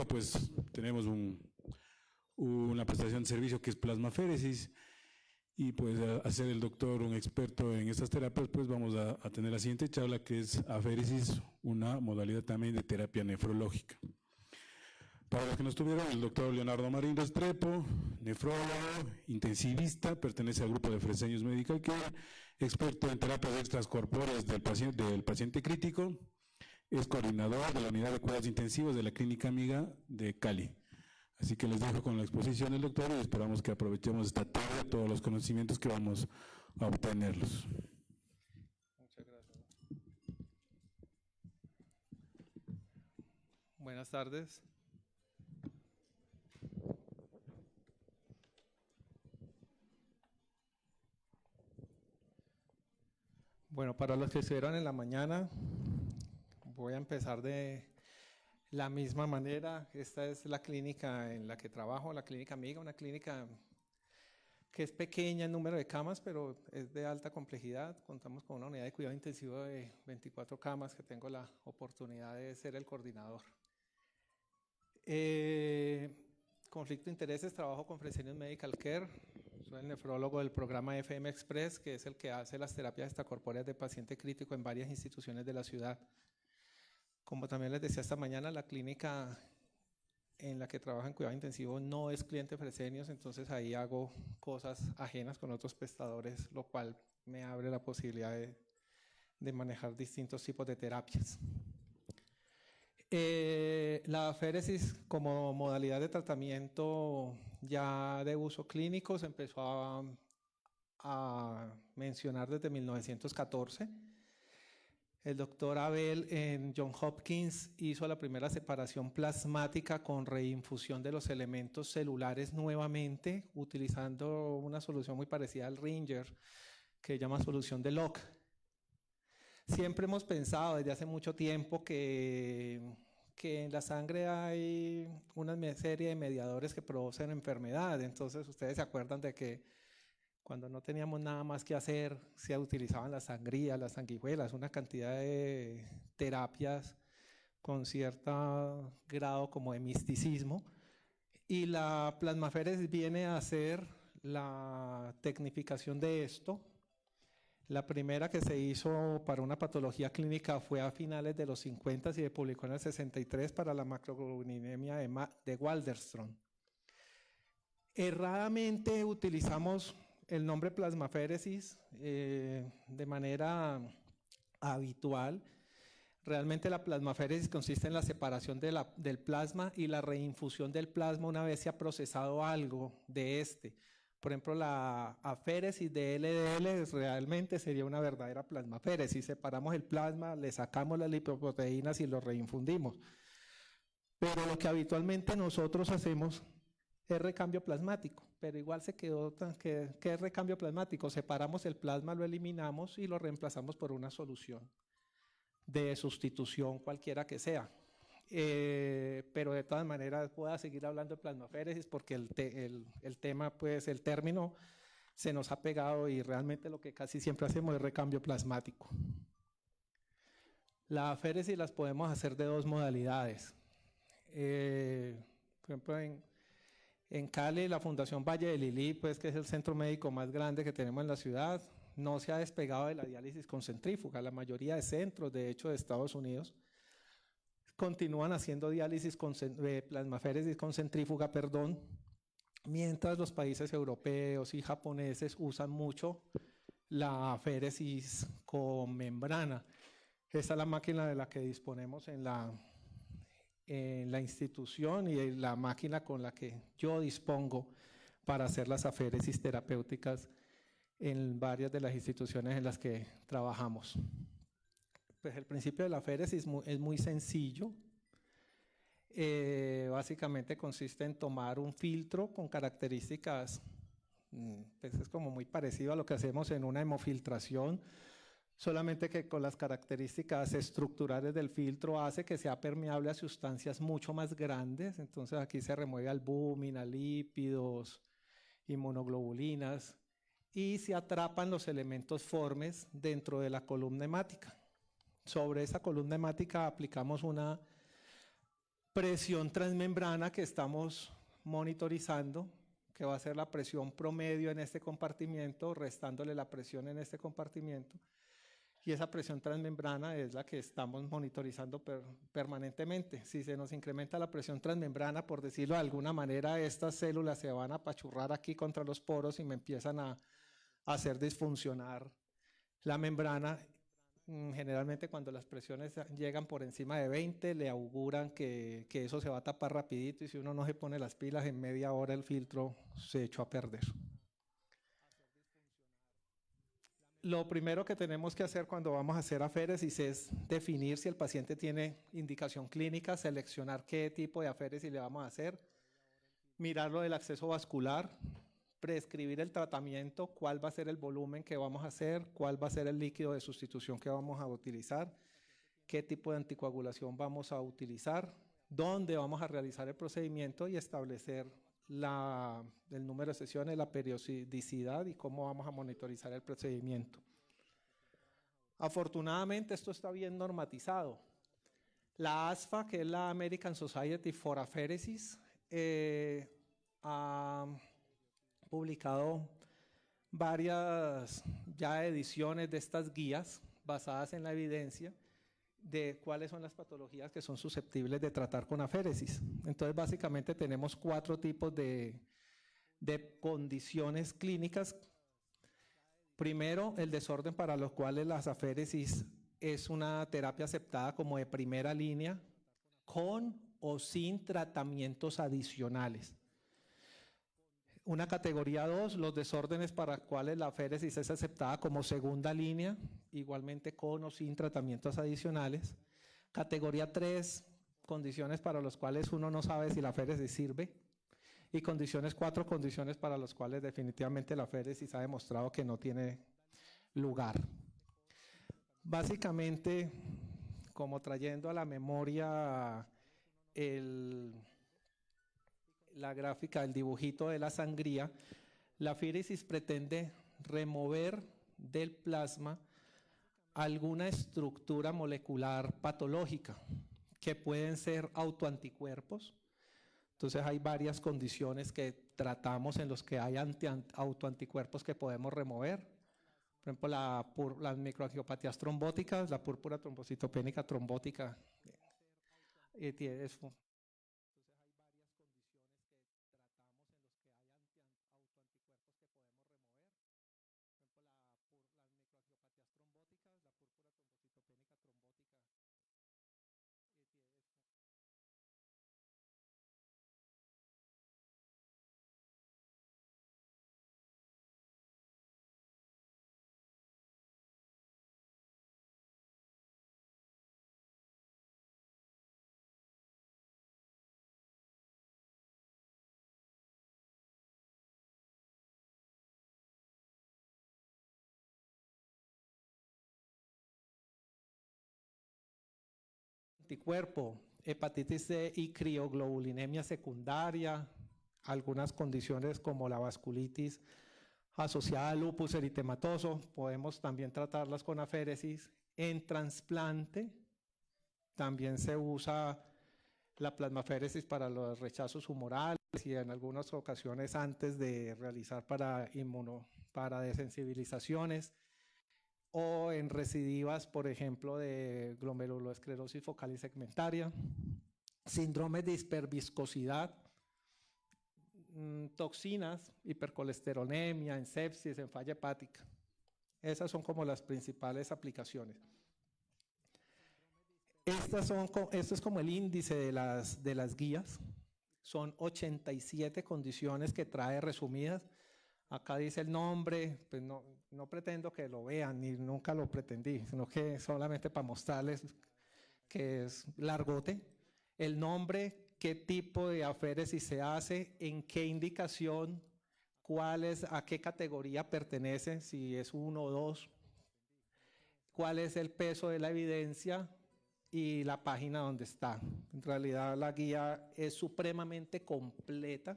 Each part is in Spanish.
Pues tenemos una prestación de servicio que es plasmaféresis y pues a ser el doctor un experto en estas terapias, pues vamos a tener la siguiente charla que es aféresis, una modalidad también de terapia nefrológica. Para los que no estuvieron, el doctor Leonardo Marín Restrepo, nefrólogo, intensivista, pertenece al grupo de Fresenius Medical Care, experto en terapias extracorpóreas del paciente crítico, es coordinador de la unidad de cuidados intensivos de la Clínica Amiga de Cali. Así que les dejo con la exposición del doctor y esperamos que aprovechemos esta tarde todos los conocimientos que vamos a obtenerlos. Muchas gracias. Buenas tardes. Bueno, para los que estuvieron en la mañana, voy a empezar de la misma manera. Esta es la clínica en la que trabajo, la Clínica Amiga, una clínica que es pequeña en número de camas, pero es de alta complejidad. Contamos con una unidad de cuidado intensivo de 24 camas, que tengo la oportunidad de ser el coordinador. Conflicto de intereses, trabajo con Fresenius Medical Care. Soy el nefrólogo del programa FM Express, que es el que hace las terapias extracorpóreas de paciente crítico en varias instituciones de la ciudad. Como también les decía esta mañana, la clínica en la que trabajo en cuidado intensivo no es cliente Fresenius, entonces ahí hago cosas ajenas con otros prestadores, lo cual me abre la posibilidad de manejar distintos tipos de terapias. La aféresis como modalidad de tratamiento ya de uso clínico se empezó a mencionar desde 1914. El doctor Abel en John Hopkins hizo la primera separación plasmática con reinfusión de los elementos celulares nuevamente, utilizando una solución muy parecida al Ringer, que se llama solución de Locke. Siempre hemos pensado desde hace mucho tiempo que en la sangre hay una serie de mediadores que producen enfermedad. Entonces, ustedes se acuerdan de que cuando no teníamos nada más que hacer, se utilizaban las sangrías, las sanguijuelas, una cantidad de terapias con cierto grado como de misticismo. Y la plasmaféresis viene a ser la tecnificación de esto. La primera que se hizo para una patología clínica fue a finales de los 50 y se publicó en el 63 para la macroglobulinemia de Waldenström. Erradamente utilizamos el nombre plasmaféresis de manera habitual. Realmente la plasmaféresis consiste en la separación del plasma y la reinfusión del plasma una vez se ha procesado algo de este. Por ejemplo, la aféresis de LDL realmente sería una verdadera plasmaféresis. Separamos el plasma, le sacamos las lipoproteínas y lo reinfundimos. Pero lo que habitualmente nosotros hacemos es recambio plasmático, pero igual se quedó ¿qué es recambio plasmático? Separamos el plasma, lo eliminamos y lo reemplazamos por una solución de sustitución cualquiera que sea. Pero de todas maneras pueda seguir hablando de plasmaféresis porque el tema, pues el término se nos ha pegado y realmente lo que casi siempre hacemos es recambio plasmático. La aféresis las podemos hacer de dos modalidades. Por ejemplo, en Cali, la Fundación Valle de Lili, pues, que es el centro médico más grande que tenemos en la ciudad, no se ha despegado de la diálisis con centrífuga. La mayoría de centros, de hecho, de Estados Unidos, continúan haciendo diálisis plasmaféresis con centrífuga, mientras los países europeos y japoneses usan mucho la aféresis con membrana. Esta es la máquina de la que disponemos en la institución y la máquina con la que yo dispongo para hacer las aféresis terapéuticas en varias de las instituciones en las que trabajamos. Pues el principio de la aféresis es muy sencillo. Básicamente consiste en tomar un filtro con características, pues es como muy parecido a lo que hacemos en una hemofiltración, solamente que con las características estructurales del filtro hace que sea permeable a sustancias mucho más grandes. Entonces aquí se remueve albúmina, lípidos, inmunoglobulinas y se atrapan los elementos formes dentro de la columna hemática. Sobre esa columna hemática aplicamos una presión transmembrana que estamos monitorizando, que va a ser la presión promedio en este compartimiento, restándole la presión en este compartimiento. Y esa presión transmembrana es la que estamos monitorizando permanentemente. Si se nos incrementa la presión transmembrana, por decirlo de alguna manera, estas células se van a apachurrar aquí contra los poros y me empiezan a hacer disfuncionar la membrana. Generalmente cuando las presiones llegan por encima de 20, le auguran que eso se va a tapar rapidito, y si uno no se pone las pilas, en media hora el filtro se echó a perder. Lo primero que tenemos que hacer cuando vamos a hacer aféresis es definir si el paciente tiene indicación clínica, seleccionar qué tipo de aféresis le vamos a hacer, mirar lo del acceso vascular, prescribir el tratamiento, cuál va a ser el volumen que vamos a hacer, cuál va a ser el líquido de sustitución que vamos a utilizar, qué tipo de anticoagulación vamos a utilizar, dónde vamos a realizar el procedimiento y establecer el número de sesiones, la periodicidad y cómo vamos a monitorizar el procedimiento. Afortunadamente esto está bien normatizado. La ASFA, que es la American Society for Apheresis, ha publicado varias ya ediciones de estas guías basadas en la evidencia de cuáles son las patologías que son susceptibles de tratar con aféresis. Entonces, básicamente tenemos 4 tipos de condiciones clínicas. Primero, el desorden para los cuales las aféresis es una terapia aceptada como de primera línea, con o sin tratamientos adicionales. Una categoría 2, los desórdenes para los cuales la aféresis es aceptada como segunda línea, igualmente con o sin tratamientos adicionales. Categoría 3, condiciones para las cuales uno no sabe si la aféresis sirve. Y condiciones 4, condiciones para las cuales definitivamente la aféresis ha demostrado que no tiene lugar. Básicamente, como trayendo a la memoria la gráfica, el dibujito de la sangría, la aféresis pretende remover del plasma alguna estructura molecular patológica, que pueden ser autoanticuerpos. Entonces hay varias condiciones que tratamos en los que hay autoanticuerpos que podemos remover. Por ejemplo, las microangiopatías trombóticas, la púrpura trombocitopénica trombótica. Anticuerpo, hepatitis C y crioglobulinemia secundaria, algunas condiciones como la vasculitis asociada al lupus eritematoso, podemos también tratarlas con aféresis. En trasplante también se usa la plasmaféresis para los rechazos humorales y en algunas ocasiones antes de realizar para desensibilizaciones, o en recidivas, por ejemplo, de glomerulosclerosis focal y segmentaria, síndrome de hiperviscosidad, toxinas, hipercolesterolemia, en sepsis, en falla hepática. Esas son como las principales aplicaciones. Esto es como el índice de las guías. Son 87 condiciones que trae resumidas. Acá dice el nombre, pues no pretendo que lo vean, ni nunca lo pretendí, sino que solamente para mostrarles que es largote. El nombre, qué tipo de aféresis se hace, en qué indicación, a qué categoría pertenece, si es 1 o 2, cuál es el peso de la evidencia y la página donde está. En realidad la guía es supremamente completa.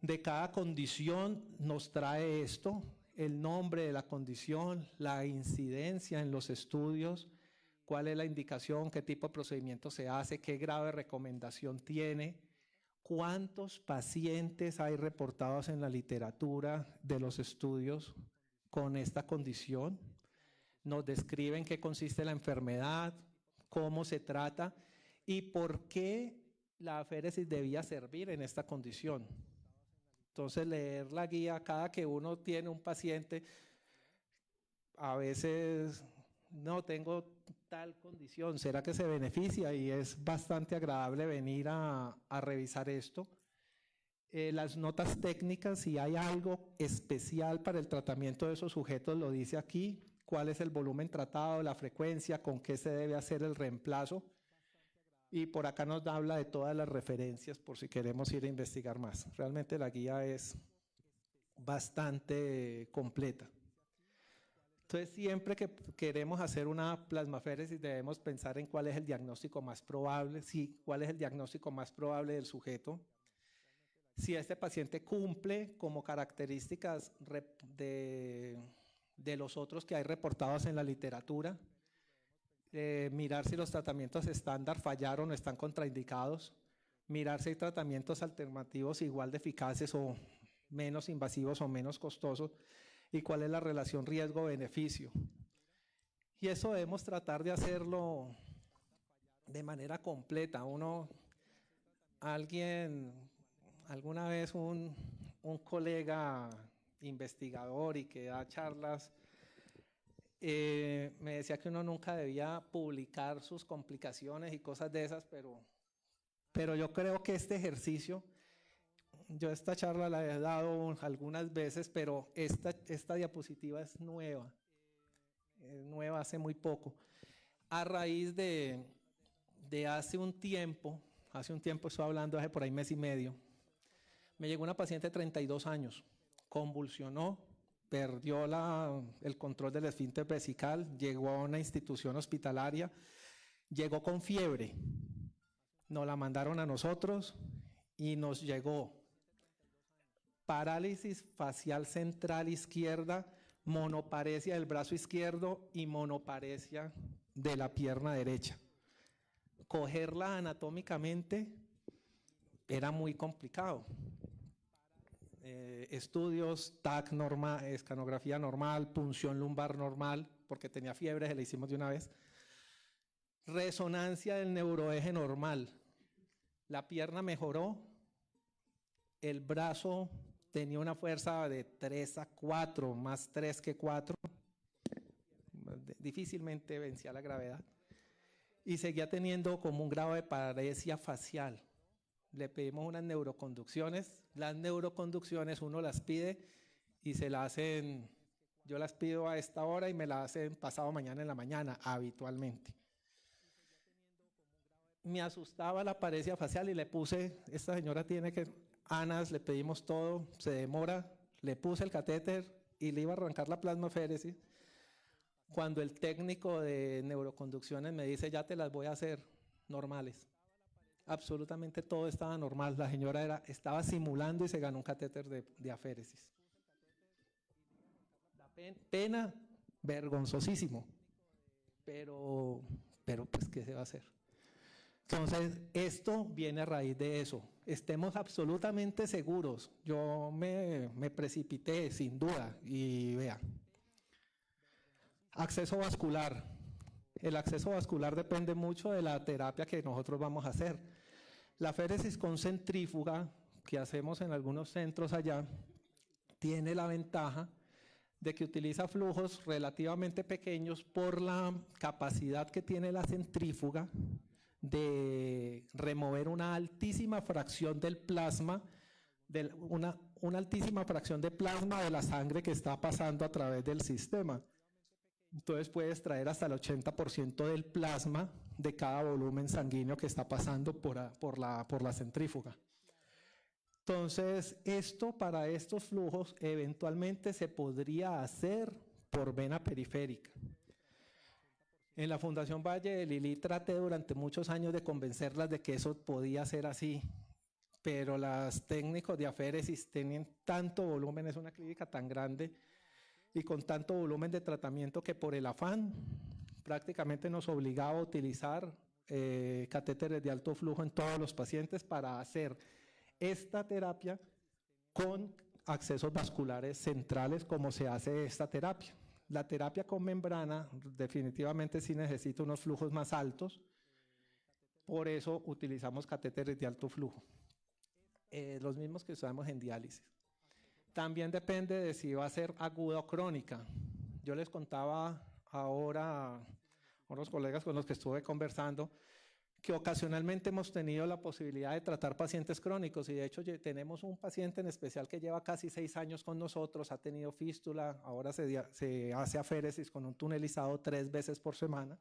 De cada condición nos trae esto, el nombre de la condición, la incidencia en los estudios, cuál es la indicación, qué tipo de procedimiento se hace, qué grado de recomendación tiene, cuántos pacientes hay reportados en la literatura de los estudios con esta condición. Nos describen qué consiste la enfermedad, cómo se trata y por qué la aféresis debía servir en esta condición. Entonces, leer la guía cada que uno tiene un paciente, a veces no tengo tal condición, ¿será que se beneficia? Y es bastante agradable venir a revisar esto. Las notas técnicas, si hay algo especial para el tratamiento de esos sujetos, lo dice aquí, cuál es el volumen tratado, la frecuencia, con qué se debe hacer el reemplazo. Y por acá nos habla de todas las referencias por si queremos ir a investigar más. Realmente la guía es bastante completa. Entonces, siempre que queremos hacer una plasmaféresis debemos pensar en cuál es el diagnóstico más probable, cuál es el diagnóstico más probable del sujeto. Si este paciente cumple como características de los otros que hay reportados en la literatura, mirar si los tratamientos estándar fallaron o están contraindicados, mirar si hay tratamientos alternativos igual de eficaces o menos invasivos o menos costosos y cuál es la relación riesgo-beneficio. Y eso debemos tratar de hacerlo de manera completa. Alguna vez un colega investigador y que da charlas, me decía que uno nunca debía publicar sus complicaciones y cosas de esas, pero yo creo que este ejercicio, yo esta charla la he dado algunas veces, pero esta diapositiva es nueva hace muy poco. A raíz de hace un tiempo, estoy hablando hace por ahí mes y medio, me llegó una paciente de 32 años, convulsionó, perdió el control del esfínter vesical, llegó a una institución hospitalaria, llegó con fiebre, nos la mandaron a nosotros y nos llegó parálisis facial central izquierda, monoparesia del brazo izquierdo y monoparesia de la pierna derecha. Cogerla anatómicamente era muy complicado. Estudios, TAC normal, escanografía normal, punción lumbar normal, porque tenía fiebre, se la hicimos de una vez. Resonancia del neuroeje normal. La pierna mejoró, el brazo tenía una fuerza de 3 a 4, más 3 que 4. Difícilmente vencía la gravedad. Y seguía teniendo como un grado de paresia facial. Le pedimos unas neuroconducciones. Las neuroconducciones uno las pide y se las hacen, yo las pido a esta hora y me las hacen pasado mañana en la mañana, habitualmente. Me asustaba la paresia facial y le puse, esta señora tiene que, ANAS, le pedimos todo, se demora, le puse el catéter y le iba a arrancar la plasmaféresis. Cuando el técnico de neuroconducciones me dice, ya te las voy a hacer normales. Absolutamente todo estaba normal. La señora estaba simulando y se ganó un catéter de aféresis. La pena, vergonzosísimo. Pero pues, ¿qué se va a hacer? Entonces, esto viene a raíz de eso. Estemos absolutamente seguros. Yo me precipité, sin duda, y vea. Acceso vascular. El acceso vascular depende mucho de la terapia que nosotros vamos a hacer. La aféresis con centrífuga, que hacemos en algunos centros allá, tiene la ventaja de que utiliza flujos relativamente pequeños por la capacidad que tiene la centrífuga de remover una altísima fracción del plasma, una altísima fracción de plasma de la sangre que está pasando a través del sistema. Entonces puede extraer hasta el 80% del plasma de cada volumen sanguíneo que está pasando por la centrífuga. Entonces, para estos flujos eventualmente se podría hacer por vena periférica. En la Fundación Valle de Lili traté durante muchos años de convencerlas de que eso podía ser así, pero los técnicos de aféresis tienen tanto volumen, es una clínica tan grande, y con tanto volumen de tratamiento que por el afán prácticamente nos obligaba a utilizar catéteres de alto flujo en todos los pacientes para hacer esta terapia con accesos vasculares centrales como se hace esta terapia. La terapia con membrana definitivamente sí necesita unos flujos más altos, por eso utilizamos catéteres de alto flujo, los mismos que usamos en diálisis. También depende de si va a ser aguda o crónica. Yo les contaba ahora a unos colegas con los que estuve conversando que ocasionalmente hemos tenido la posibilidad de tratar pacientes crónicos y de hecho tenemos un paciente en especial que lleva casi 6 años con nosotros, ha tenido fístula, ahora se hace aféresis con un tunelizado 3 veces por semana.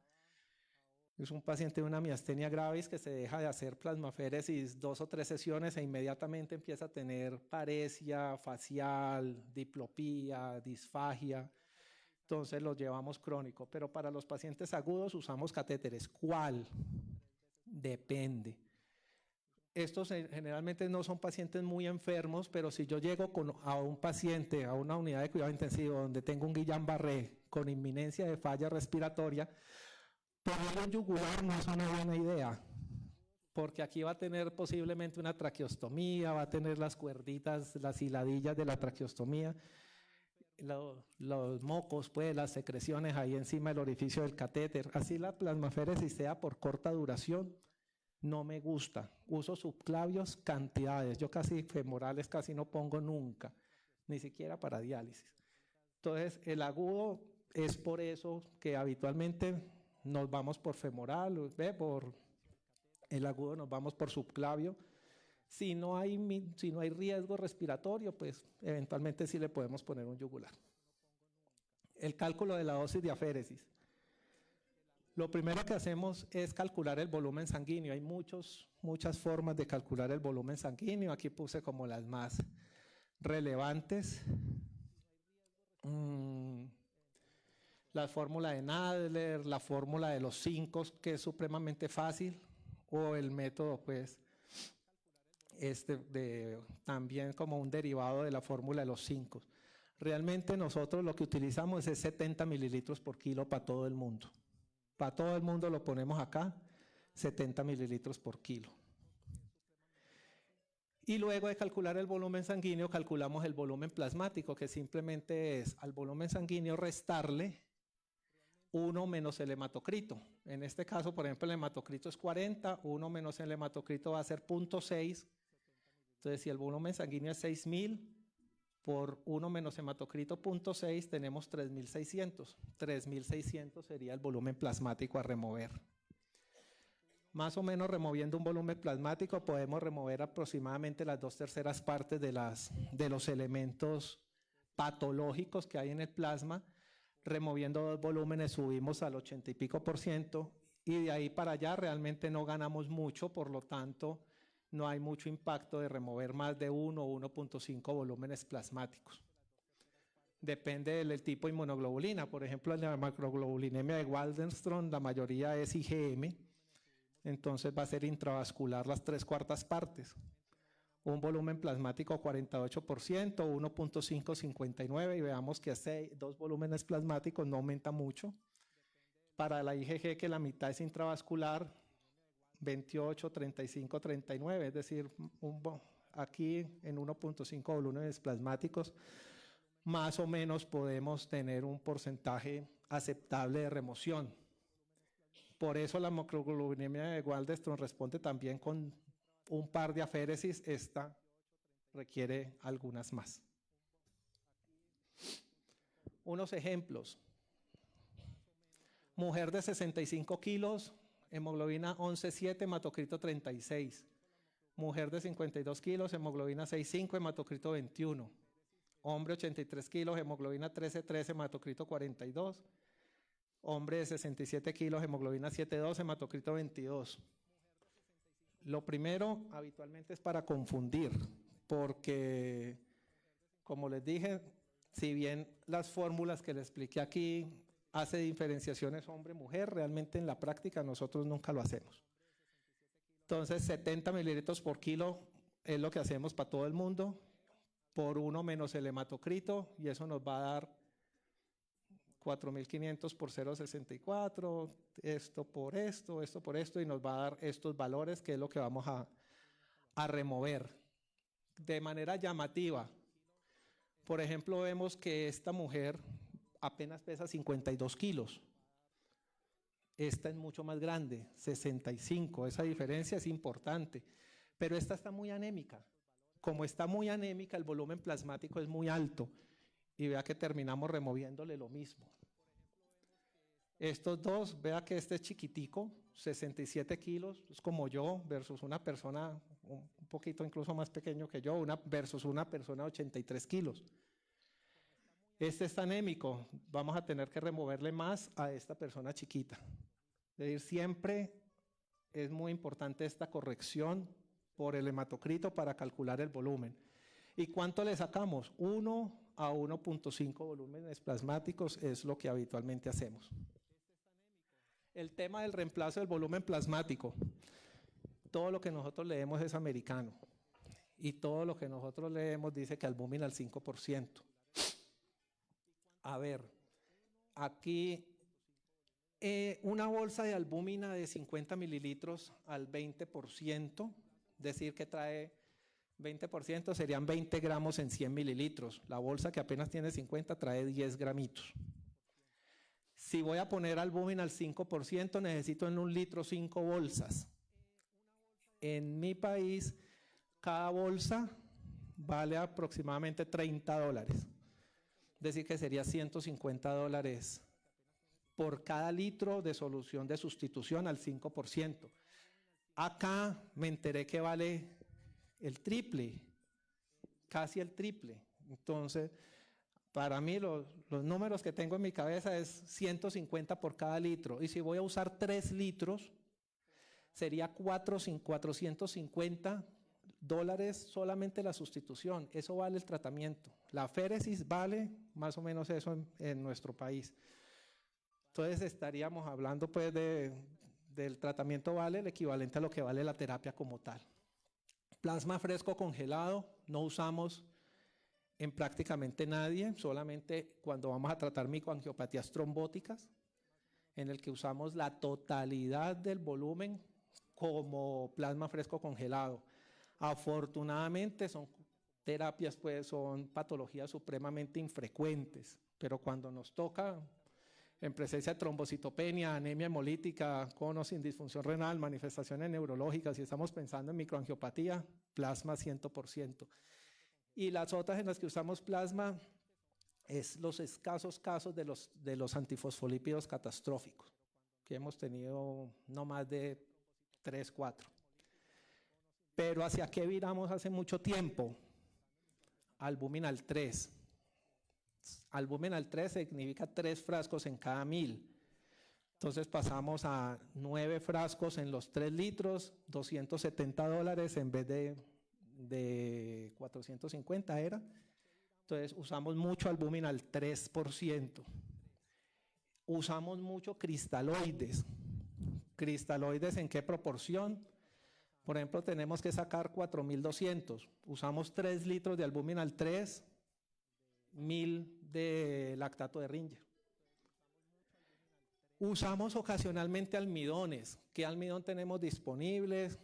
Es un paciente de una miastenia gravis que se deja de hacer plasmaféresis 2 o 3 sesiones e inmediatamente empieza a tener paresia facial, diplopía, disfagia. Entonces los llevamos crónico, pero para los pacientes agudos usamos catéteres. ¿Cuál? Depende. Estos generalmente no son pacientes muy enfermos, pero si yo llego a un paciente, a una unidad de cuidado intensivo donde tengo un Guillain-Barré con inminencia de falla respiratoria, ponerle un yugular no es una buena idea, porque aquí va a tener posiblemente una traqueostomía, va a tener las cuerditas, las hiladillas de la traqueostomía, los mocos, pues, las secreciones ahí encima del orificio del catéter. Así la plasmaféresis sea por corta duración, no me gusta. Uso subclavios cantidades. Yo casi femorales casi no pongo nunca, ni siquiera para diálisis. Entonces, el agudo es por eso que habitualmente nos vamos por femoral, por el agudo nos vamos por subclavio. Si no hay riesgo respiratorio, pues eventualmente sí le podemos poner un yugular. El cálculo de la dosis de aféresis. Lo primero que hacemos es calcular el volumen sanguíneo. Hay muchas formas de calcular el volumen sanguíneo. Aquí puse como las más relevantes. La fórmula de Nadler, la fórmula de los 5, que es supremamente fácil, o el método, pues, también como un derivado de la fórmula de los 5. Realmente nosotros lo que utilizamos es 70 mililitros por kilo para todo el mundo. Para todo el mundo lo ponemos acá, 70 mililitros por kilo. Y luego de calcular el volumen sanguíneo, calculamos el volumen plasmático, que simplemente es al volumen sanguíneo restarle 1 menos el hematocrito. En este caso, por ejemplo, el hematocrito es 40, 1 menos el hematocrito va a ser 0.6. Entonces, si el volumen sanguíneo es 6.000, por 1 menos hematocrito 0.6 tenemos 3.600. 3.600 sería el volumen plasmático a remover. Más o menos removiendo un volumen plasmático podemos remover aproximadamente las 2/3 partes de los elementos patológicos que hay en el plasma. Removiendo 2 volúmenes subimos al 80 y pico % y de ahí para allá realmente no ganamos mucho, por lo tanto no hay mucho impacto de remover más de 1 o 1.5 volúmenes plasmáticos. Depende del tipo de inmunoglobulina. Por ejemplo, en la macroglobulinemia de Waldenström la mayoría es IgM, entonces va a ser intravascular las 3/4 partes. Un volumen plasmático 48%, 1.5 59 y veamos que 2 volúmenes plasmáticos no aumenta mucho. Para la IgG, que la mitad es intravascular, 28, 35, 39, es decir, aquí en 1.5 volúmenes plasmáticos más o menos podemos tener un porcentaje aceptable de remoción. Por eso la macroglobulinemia de Waldenström responde también con un par de aféresis, esta requiere algunas más. Unos ejemplos. Mujer de 65 kilos, hemoglobina 11,7, hematocrito 36. Mujer de 52 kilos, hemoglobina 6,5, hematocrito 21. Hombre 83 kilos, hemoglobina 13,13, hematocrito 42. Hombre de 67 kilos, hemoglobina 7,2, hematocrito 22. Lo primero, habitualmente es para confundir, porque, como les dije, si bien las fórmulas que les expliqué aquí hace diferenciaciones hombre-mujer, realmente en la práctica nosotros nunca lo hacemos. Entonces, 70 mililitros por kilo es lo que hacemos para todo el mundo, por 1 menos el hematocrito, y eso nos va a dar 4.500 por 0.64, esto por esto, y nos va a dar estos valores, que es lo que vamos a remover. De manera llamativa, por ejemplo, vemos que esta mujer apenas pesa 52 kilos. Esta es mucho más grande, 65. Esa diferencia es importante. Pero esta está muy anémica. Como está muy anémica, el volumen plasmático es muy alto. Y vea que terminamos removiéndole lo mismo. Estos dos, vea que este es chiquitico, 67 kilos, es como yo, versus una persona un poquito incluso más pequeño que yo, versus una persona de 83 kilos. Este está anémico, vamos a tener que removerle más a esta persona chiquita. Es decir, siempre es muy importante esta corrección por el hematocrito para calcular el volumen. ¿Y cuánto le sacamos? 1 a 1.5 volúmenes plasmáticos es lo que habitualmente hacemos. El tema del reemplazo del volumen plasmático. Todo lo que nosotros leemos es americano. Y todo lo que nosotros leemos dice que albúmina al 5%. A ver, aquí una bolsa de albúmina de 50 mililitros al 20%, decir que trae 20%, serían 20 gramos en 100 mililitros. La bolsa que apenas tiene 50 trae 10 gramitos. Si voy a poner albúmina al 5%, necesito en 1 litro 5 bolsas. En mi país, cada bolsa vale aproximadamente $30. Es decir, que sería $150 por cada litro de solución de sustitución al 5%. Acá me enteré que vale el triple, casi el triple. Entonces, para mí los números que tengo en mi cabeza es 150 por cada litro. Y si voy a usar 3 litros, sería $450 solamente la sustitución. Eso vale el tratamiento. La féresis vale más o menos eso en nuestro país. Entonces estaríamos hablando pues del tratamiento vale el equivalente a lo que vale la terapia como tal. Plasma fresco congelado no usamos en prácticamente nadie, solamente cuando vamos a tratar microangiopatías trombóticas, en el que usamos la totalidad del volumen como plasma fresco congelado. Afortunadamente son terapias, pues son patologías supremamente infrecuentes, pero cuando nos toca en presencia de trombocitopenia, anemia hemolítica, con o sin disfunción renal, manifestaciones neurológicas, si estamos pensando en microangiopatía, plasma 100%. Y las otras en las que usamos plasma es los escasos casos de los antifosfolípidos catastróficos, que hemos tenido no más de 3, 4. Pero ¿hacia qué viramos hace mucho tiempo? Albuminal 3. Albuminal 3 significa 3 frascos en cada 1000. Entonces pasamos a 9 frascos en los 3 litros, $270 en vez de 450 era. Entonces usamos mucho albuminal 3%. Usamos mucho cristaloides. ¿Cristaloides en qué proporción? Por ejemplo, tenemos que sacar 4.200. Usamos 3 litros de albuminal 3, 1.000 de lactato de Ringer. Usamos ocasionalmente almidones. ¿Qué almidón tenemos disponibles?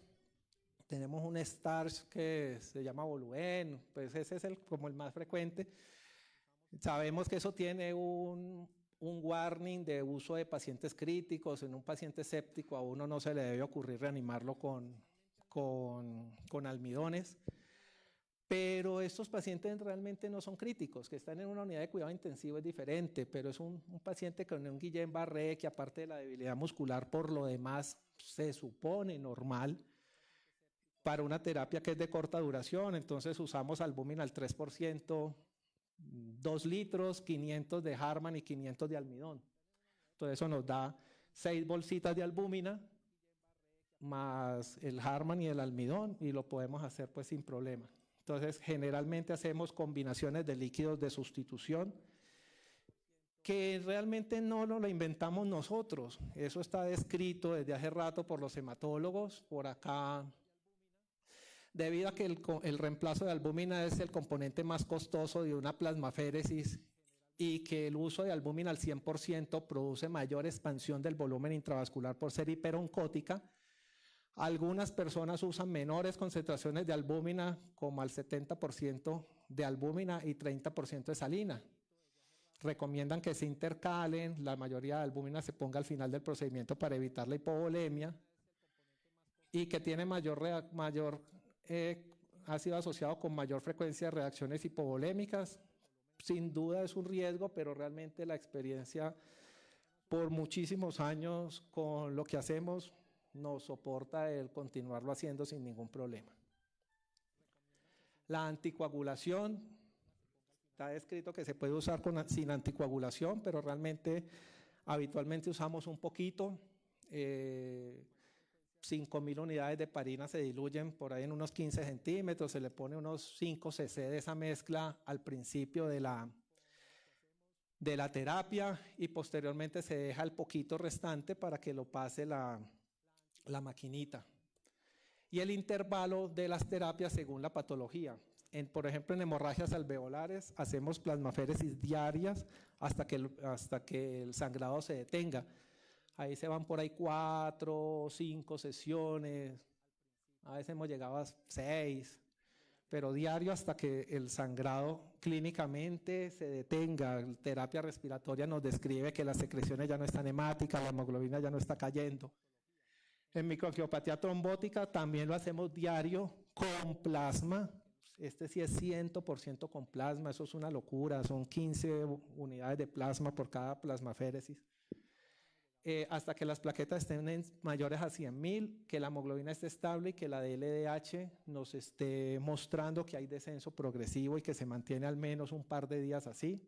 Tenemos un starch que se llama Voluen, pues ese es como el más frecuente. Sabemos que eso tiene un warning de uso de pacientes críticos. En un paciente séptico a uno no se le debe ocurrir reanimarlo con almidones. Pero estos pacientes realmente no son críticos, que están en una unidad de cuidado intensivo es diferente, pero es un paciente con un Guillain-Barré que aparte de la debilidad muscular por lo demás se supone normal para una terapia que es de corta duración. Entonces usamos albúmina al 3%, 2 litros, 500 de Harman y 500 de almidón. Entonces eso nos da 6 bolsitas de albúmina más el Harman y el almidón y lo podemos hacer pues sin problema. Entonces generalmente hacemos combinaciones de líquidos de sustitución que realmente no lo inventamos nosotros. Eso está descrito desde hace rato por los hematólogos. Por acá, debido a que el reemplazo de albúmina es el componente más costoso de una plasmaféresis y que el uso de albúmina al 100% produce mayor expansión del volumen intravascular por ser hiperoncótica. Algunas personas usan menores concentraciones de albúmina, como al 70% de albúmina y 30% de salina. Recomiendan que se intercalen, la mayoría de albúmina se ponga al final del procedimiento para evitar la hipovolemia, y que tiene ha sido asociado con mayor frecuencia de reacciones hipovolémicas. Sin duda es un riesgo, pero realmente la experiencia por muchísimos años con lo que hacemos nos soporta el continuarlo haciendo sin ningún problema. La anticoagulación, está escrito que se puede usar sin anticoagulación, pero realmente habitualmente usamos un poquito. 5.000 unidades de heparina se diluyen por ahí en unos 15 centímetros, se le pone unos 5 cc de esa mezcla al principio de la terapia y posteriormente se deja el poquito restante para que lo pase la maquinita. Y el intervalo de las terapias según la patología. Por ejemplo, en hemorragias alveolares hacemos plasmaféresis diarias hasta que el sangrado se detenga. Ahí se van por ahí 4 o 5 sesiones, a veces hemos llegado a 6, pero diario hasta que el sangrado clínicamente se detenga. La terapia respiratoria nos describe que las secreciones ya no están hemáticas, la hemoglobina ya no está cayendo. En microangiopatía trombótica también lo hacemos diario con plasma. Este sí es 100% con plasma, eso es una locura, son 15 unidades de plasma por cada plasmaféresis. Hasta que las plaquetas estén mayores a 100.000, que la hemoglobina esté estable y que la LDH nos esté mostrando que hay descenso progresivo y que se mantiene al menos un par de días así.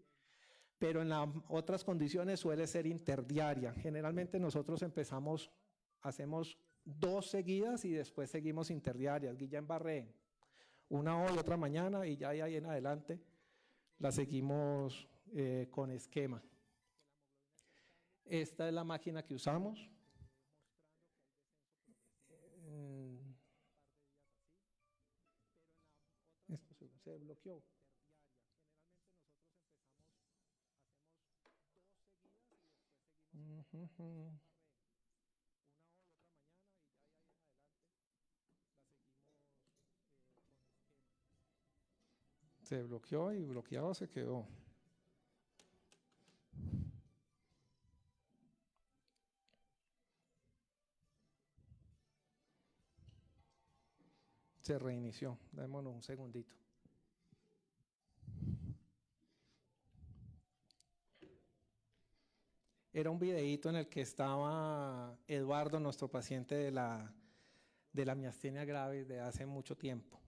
Pero en las otras condiciones suele ser interdiaria. Generalmente nosotros hacemos 2 seguidas y después seguimos interdiarias. Guillain-Barré, una hoy, otra mañana, y ya ahí en adelante la seguimos con esquema. Esta es la máquina que usamos. Esto se bloqueó. Se bloqueó y bloqueado se quedó. Se reinició. Démonos un segundito. Era un videíto en el que estaba Eduardo, nuestro paciente de la miastenia gravis de hace mucho tiempo.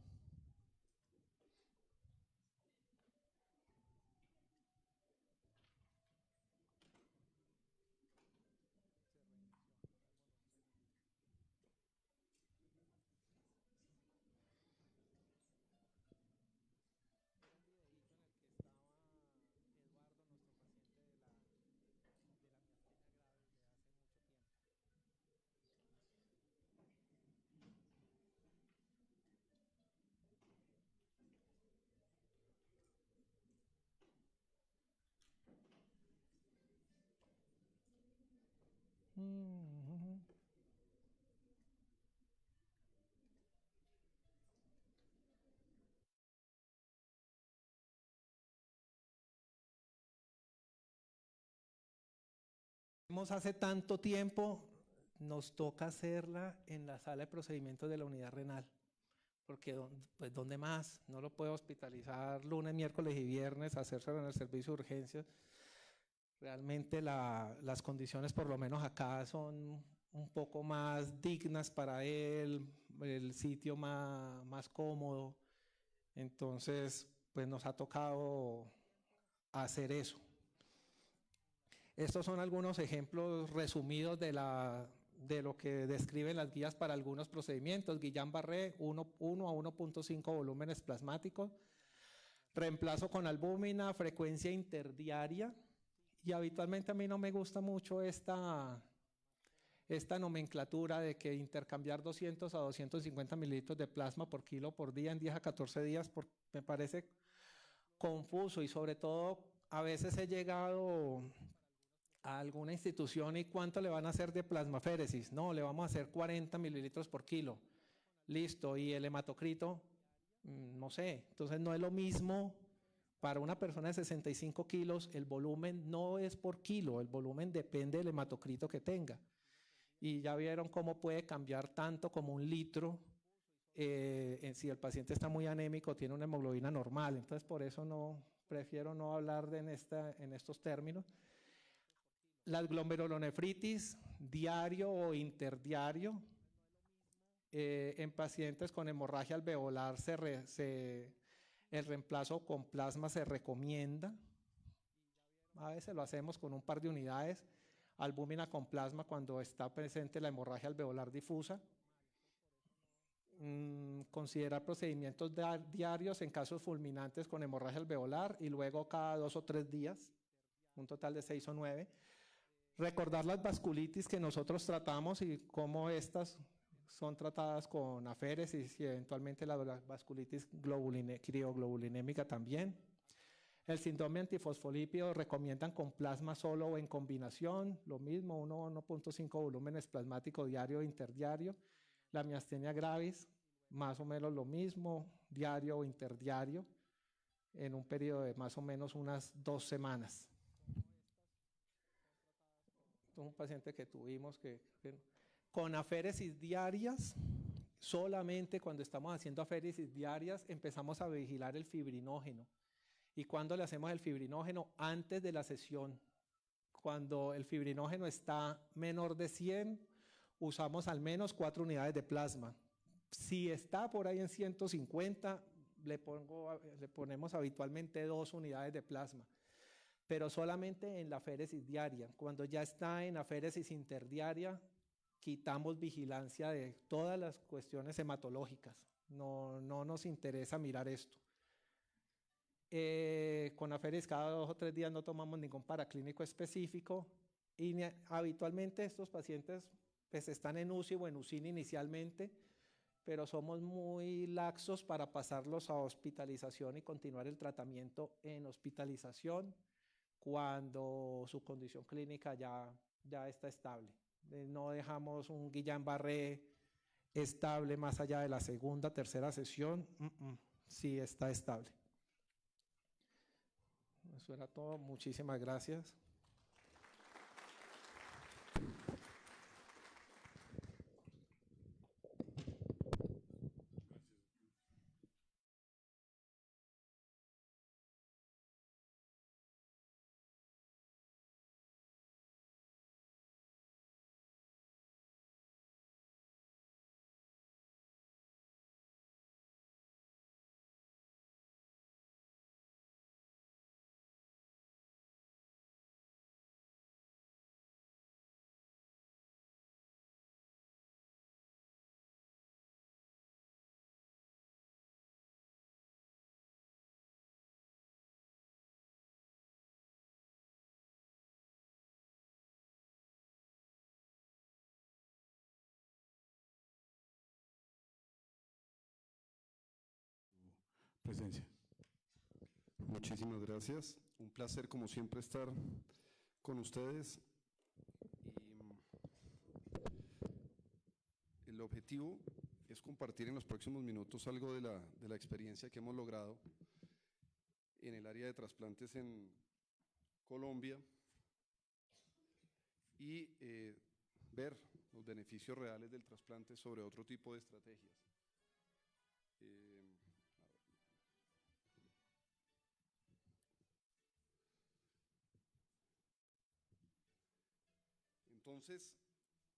Hace tanto tiempo, nos toca hacerla en la sala de procedimientos de la unidad renal, porque pues ¿dónde más? No lo puedo hospitalizar lunes, miércoles y viernes, hacérselo en el servicio de urgencias. Realmente las condiciones, por lo menos acá, son un poco más dignas para él, el sitio más cómodo. Entonces, pues nos ha tocado hacer eso. Estos son algunos ejemplos resumidos de lo que describen las guías para algunos procedimientos. Guillain-Barré, 1 a 1.5 volúmenes plasmáticos. Reemplazo con albúmina, frecuencia interdiaria. Y habitualmente a mí no me gusta mucho esta nomenclatura de que intercambiar 200 a 250 mililitros de plasma por kilo por día en 10 a 14 días, me parece confuso y sobre todo a veces he llegado a alguna institución y ¿cuánto le van a hacer de plasmaféresis? No, le vamos a hacer 40 mililitros por kilo. Listo, y el hematocrito, no sé. Entonces no es lo mismo para una persona de 65 kilos, el volumen no es por kilo, el volumen depende del hematocrito que tenga. Y ya vieron cómo puede cambiar tanto como un litro si el paciente está muy anémico, tiene una hemoglobina normal. Entonces por eso prefiero no hablar en estos términos. Las glomerulonefritis, diario o interdiario, en pacientes con hemorragia alveolar el reemplazo con plasma se recomienda. A veces lo hacemos con un par de unidades, albúmina con plasma cuando está presente la hemorragia alveolar difusa. Considerar procedimientos diarios en casos fulminantes con hemorragia alveolar y luego cada 2 o 3 días, un total de 6 o 9. Recordar las vasculitis que nosotros tratamos y cómo estas son tratadas con aféresis y eventualmente la vasculitis crioglobulinémica también. El síndrome antifosfolípido recomiendan con plasma solo o en combinación, lo mismo, 1.5 volúmenes plasmático diario e interdiario. La miastenia gravis, más o menos lo mismo, diario o interdiario, en un periodo de más o menos unas 2 semanas. Un paciente que tuvimos con aféresis diarias, solamente cuando estamos haciendo aféresis diarias empezamos a vigilar el fibrinógeno. ¿Y cuándo le hacemos el fibrinógeno? Antes de la sesión. Cuando el fibrinógeno está menor de 100, usamos al menos 4 unidades de plasma. Si está por ahí en 150, le ponemos habitualmente 2 unidades de plasma, pero solamente en la aféresis diaria. Cuando ya está en aféresis interdiaria, quitamos vigilancia de todas las cuestiones hematológicas. No nos interesa mirar esto. Con aféresis cada 2 o 3 días no tomamos ningún paraclínico específico y habitualmente estos pacientes pues están en UCI o en UCIN inicialmente, pero somos muy laxos para pasarlos a hospitalización y continuar el tratamiento en hospitalización cuando su condición clínica ya está estable. No dejamos un Guillain-Barré estable más allá de la segunda, tercera sesión, sí está estable. Eso era todo, muchísimas gracias. Presencia. Muchísimas gracias. Un placer, como siempre, estar con ustedes. Y el objetivo es compartir en los próximos minutos algo de la experiencia que hemos logrado en el área de trasplantes en Colombia y ver los beneficios reales del trasplante sobre otro tipo de estrategias. Entonces,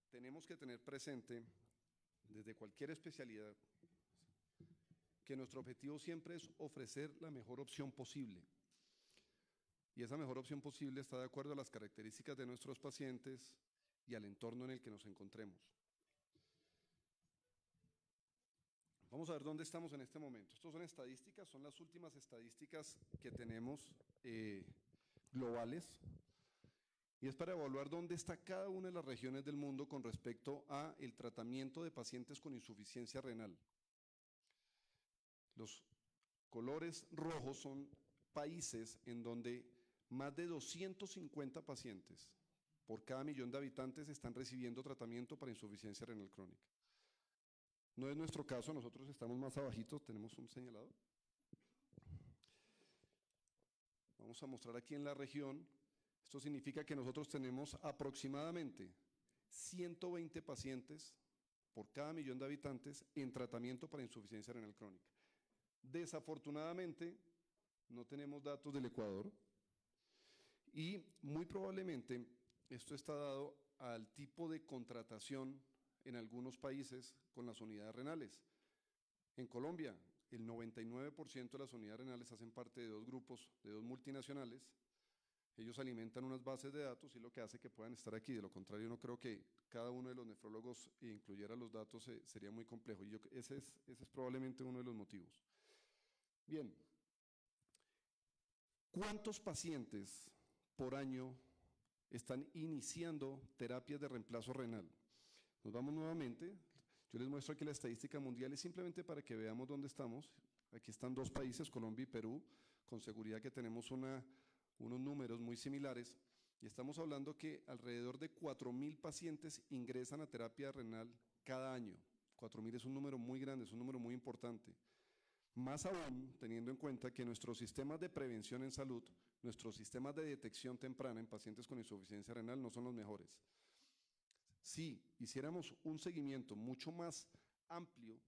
tenemos que tener presente, desde cualquier especialidad, que nuestro objetivo siempre es ofrecer la mejor opción posible. Y esa mejor opción posible está de acuerdo a las características de nuestros pacientes y al entorno en el que nos encontremos. Vamos a ver dónde estamos en este momento. Estas son estadísticas, son las últimas estadísticas que tenemos globales. Y es para evaluar dónde está cada una de las regiones del mundo con respecto a el tratamiento de pacientes con insuficiencia renal. Los colores rojos son países en donde más de 250 pacientes por cada millón de habitantes están recibiendo tratamiento para insuficiencia renal crónica. No es nuestro caso, nosotros estamos más abajito, tenemos un señalador. Vamos a mostrar aquí en la región, esto significa que nosotros tenemos aproximadamente 120 pacientes por cada millón de habitantes en tratamiento para insuficiencia renal crónica. Desafortunadamente, no tenemos datos del Ecuador y muy probablemente esto está dado al tipo de contratación en algunos países con las unidades renales. En Colombia, el 99% de las unidades renales hacen parte de dos grupos, de dos multinacionales. Ellos alimentan unas bases de datos y lo que hace que puedan estar aquí. De lo contrario, no creo que cada uno de los nefrólogos incluyera los datos, sería muy complejo. Y ese es probablemente uno de los motivos. Bien, ¿cuántos pacientes por año están iniciando terapias de reemplazo renal? Nos vamos nuevamente. Yo les muestro aquí la estadística mundial, es simplemente para que veamos dónde estamos. Aquí están dos países, Colombia y Perú, con seguridad que tenemos unos números muy similares, y estamos hablando que alrededor de 4.000 pacientes ingresan a terapia renal cada año. 4.000 es un número muy grande, es un número muy importante. Más aún, teniendo en cuenta que nuestros sistemas de prevención en salud, nuestros sistemas de detección temprana en pacientes con insuficiencia renal no son los mejores. Si hiciéramos un seguimiento mucho más amplio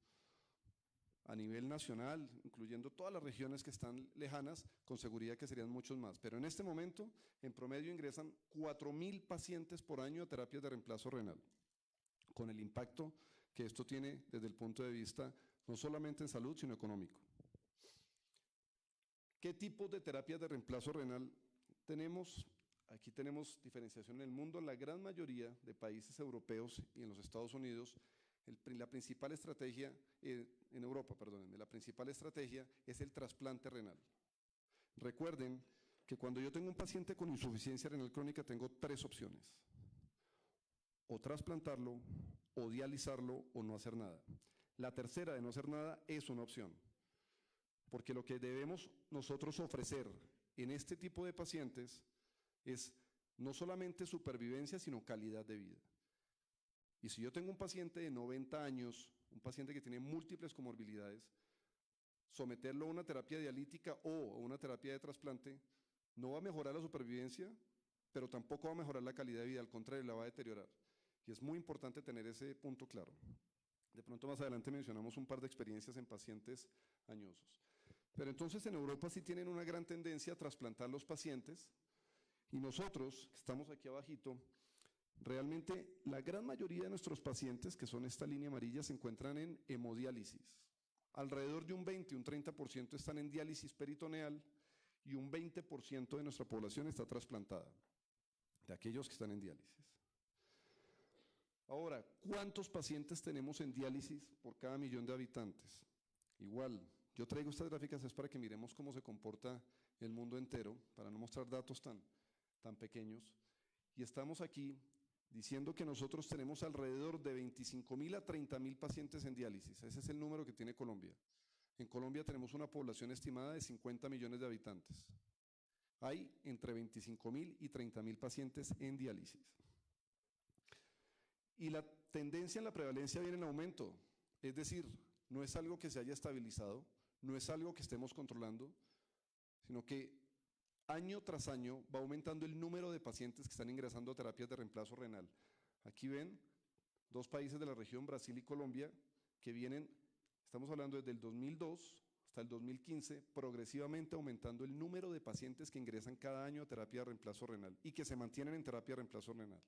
a nivel nacional, incluyendo todas las regiones que están lejanas, con seguridad que serían muchos más. Pero en este momento, en promedio ingresan 4.000 pacientes por año a terapias de reemplazo renal, con el impacto que esto tiene desde el punto de vista no solamente en salud, sino económico. ¿Qué tipos de terapias de reemplazo renal tenemos? Aquí tenemos diferenciación en el mundo. En la gran mayoría de países europeos y en los Estados Unidos, la principal estrategia, en Europa, perdón, la principal estrategia es el trasplante renal. Recuerden que cuando yo tengo un paciente con insuficiencia renal crónica, tengo tres opciones: o trasplantarlo, o dializarlo, o no hacer nada. La tercera, de no hacer nada, es una opción, porque lo que debemos nosotros ofrecer en este tipo de pacientes es no solamente supervivencia, sino calidad de vida. Y si yo tengo un paciente de 90 años, un paciente que tiene múltiples comorbilidades, someterlo a una terapia dialítica o a una terapia de trasplante no va a mejorar la supervivencia, pero tampoco va a mejorar la calidad de vida, al contrario, la va a deteriorar. Y es muy importante tener ese punto claro. De pronto más adelante mencionamos un par de experiencias en pacientes añosos. Pero entonces en Europa sí tienen una gran tendencia a trasplantar los pacientes, y nosotros, que estamos aquí abajito, realmente la gran mayoría de nuestros pacientes, que son esta línea amarilla, se encuentran en hemodiálisis. Alrededor de un 20, un 30% están en diálisis peritoneal y un 20% de nuestra población está trasplantada, de aquellos que están en diálisis. Ahora, ¿cuántos pacientes tenemos en diálisis por cada millón de habitantes? Igual, yo traigo estas gráficas es para que miremos cómo se comporta el mundo entero, para no mostrar datos tan pequeños. Y estamos aquí diciendo que nosotros tenemos alrededor de 25.000 a 30.000 pacientes en diálisis. Ese es el número que tiene Colombia. En Colombia tenemos una población estimada de 50 millones de habitantes. Hay entre 25.000 y 30.000 pacientes en diálisis. Y la tendencia en la prevalencia viene en aumento. Es decir, no es algo que se haya estabilizado, no es algo que estemos controlando, sino que año tras año va aumentando el número de pacientes que están ingresando a terapias de reemplazo renal. Aquí ven dos países de la región, Brasil y Colombia, que vienen, estamos hablando desde el 2002 hasta el 2015, progresivamente aumentando el número de pacientes que ingresan cada año a terapia de reemplazo renal y que se mantienen en terapia de reemplazo renal.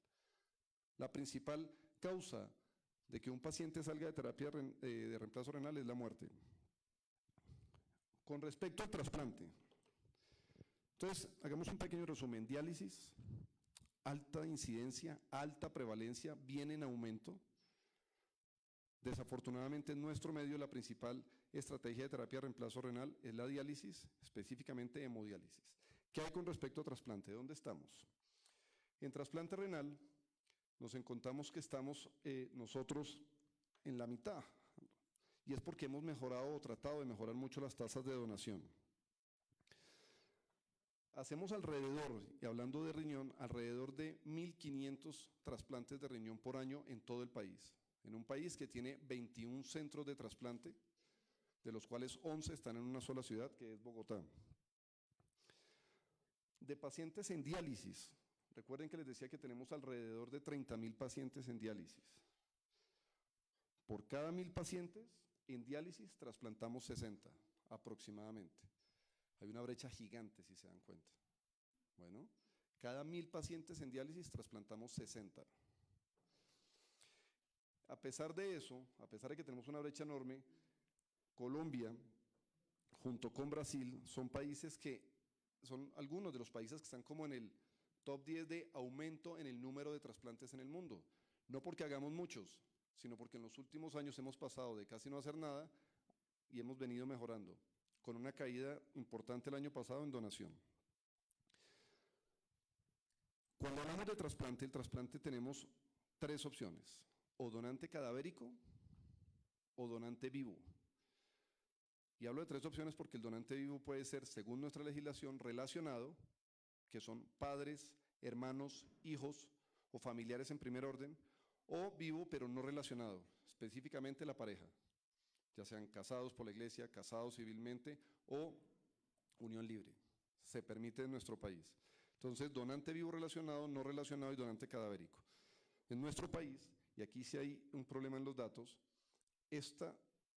La principal causa de que un paciente salga de terapia de reemplazo renal es la muerte. Con respecto al trasplante, entonces hagamos un pequeño resumen. Diálisis, alta incidencia, alta prevalencia, viene en aumento. Desafortunadamente en nuestro medio la principal estrategia de terapia de reemplazo renal es la diálisis, específicamente hemodiálisis. ¿Qué hay con respecto a trasplante? ¿Dónde estamos? En trasplante renal nos encontramos que estamos nosotros en la mitad, y es porque hemos mejorado o tratado de mejorar mucho las tasas de donación. hacemos alrededor, y hablando de riñón, alrededor de 1.500 trasplantes de riñón por año en todo el país. En un país que tiene 21 centros de trasplante, de los cuales 11 están en una sola ciudad, que es Bogotá. De pacientes en diálisis, recuerden que les decía que tenemos alrededor de 30.000 pacientes en diálisis. Por cada 1.000 pacientes en diálisis trasplantamos 60 aproximadamente. Hay una brecha gigante, si se dan cuenta. Bueno, cada 1.000 pacientes en diálisis trasplantamos 60. A pesar de eso, a pesar de que tenemos una brecha enorme, Colombia, junto con Brasil, son algunos de los países que están como en el top 10 de aumento en el número de trasplantes en el mundo. No porque hagamos muchos, sino porque en los últimos años hemos pasado de casi no hacer nada y hemos venido mejorando, con una caída importante el año pasado en donación. Cuando hablamos de trasplante, el trasplante tenemos 3 opciones: o donante cadavérico o donante vivo. Y hablo de 3 opciones porque el donante vivo puede ser, según nuestra legislación, relacionado, que son padres, hermanos, hijos o familiares en primer orden, o vivo pero no relacionado, específicamente la pareja, ya sean casados por la iglesia, casados civilmente o unión libre. Se permite en nuestro país. Entonces, donante vivo relacionado, no relacionado y donante cadavérico. En nuestro país, y aquí sí hay un problema en los datos, esta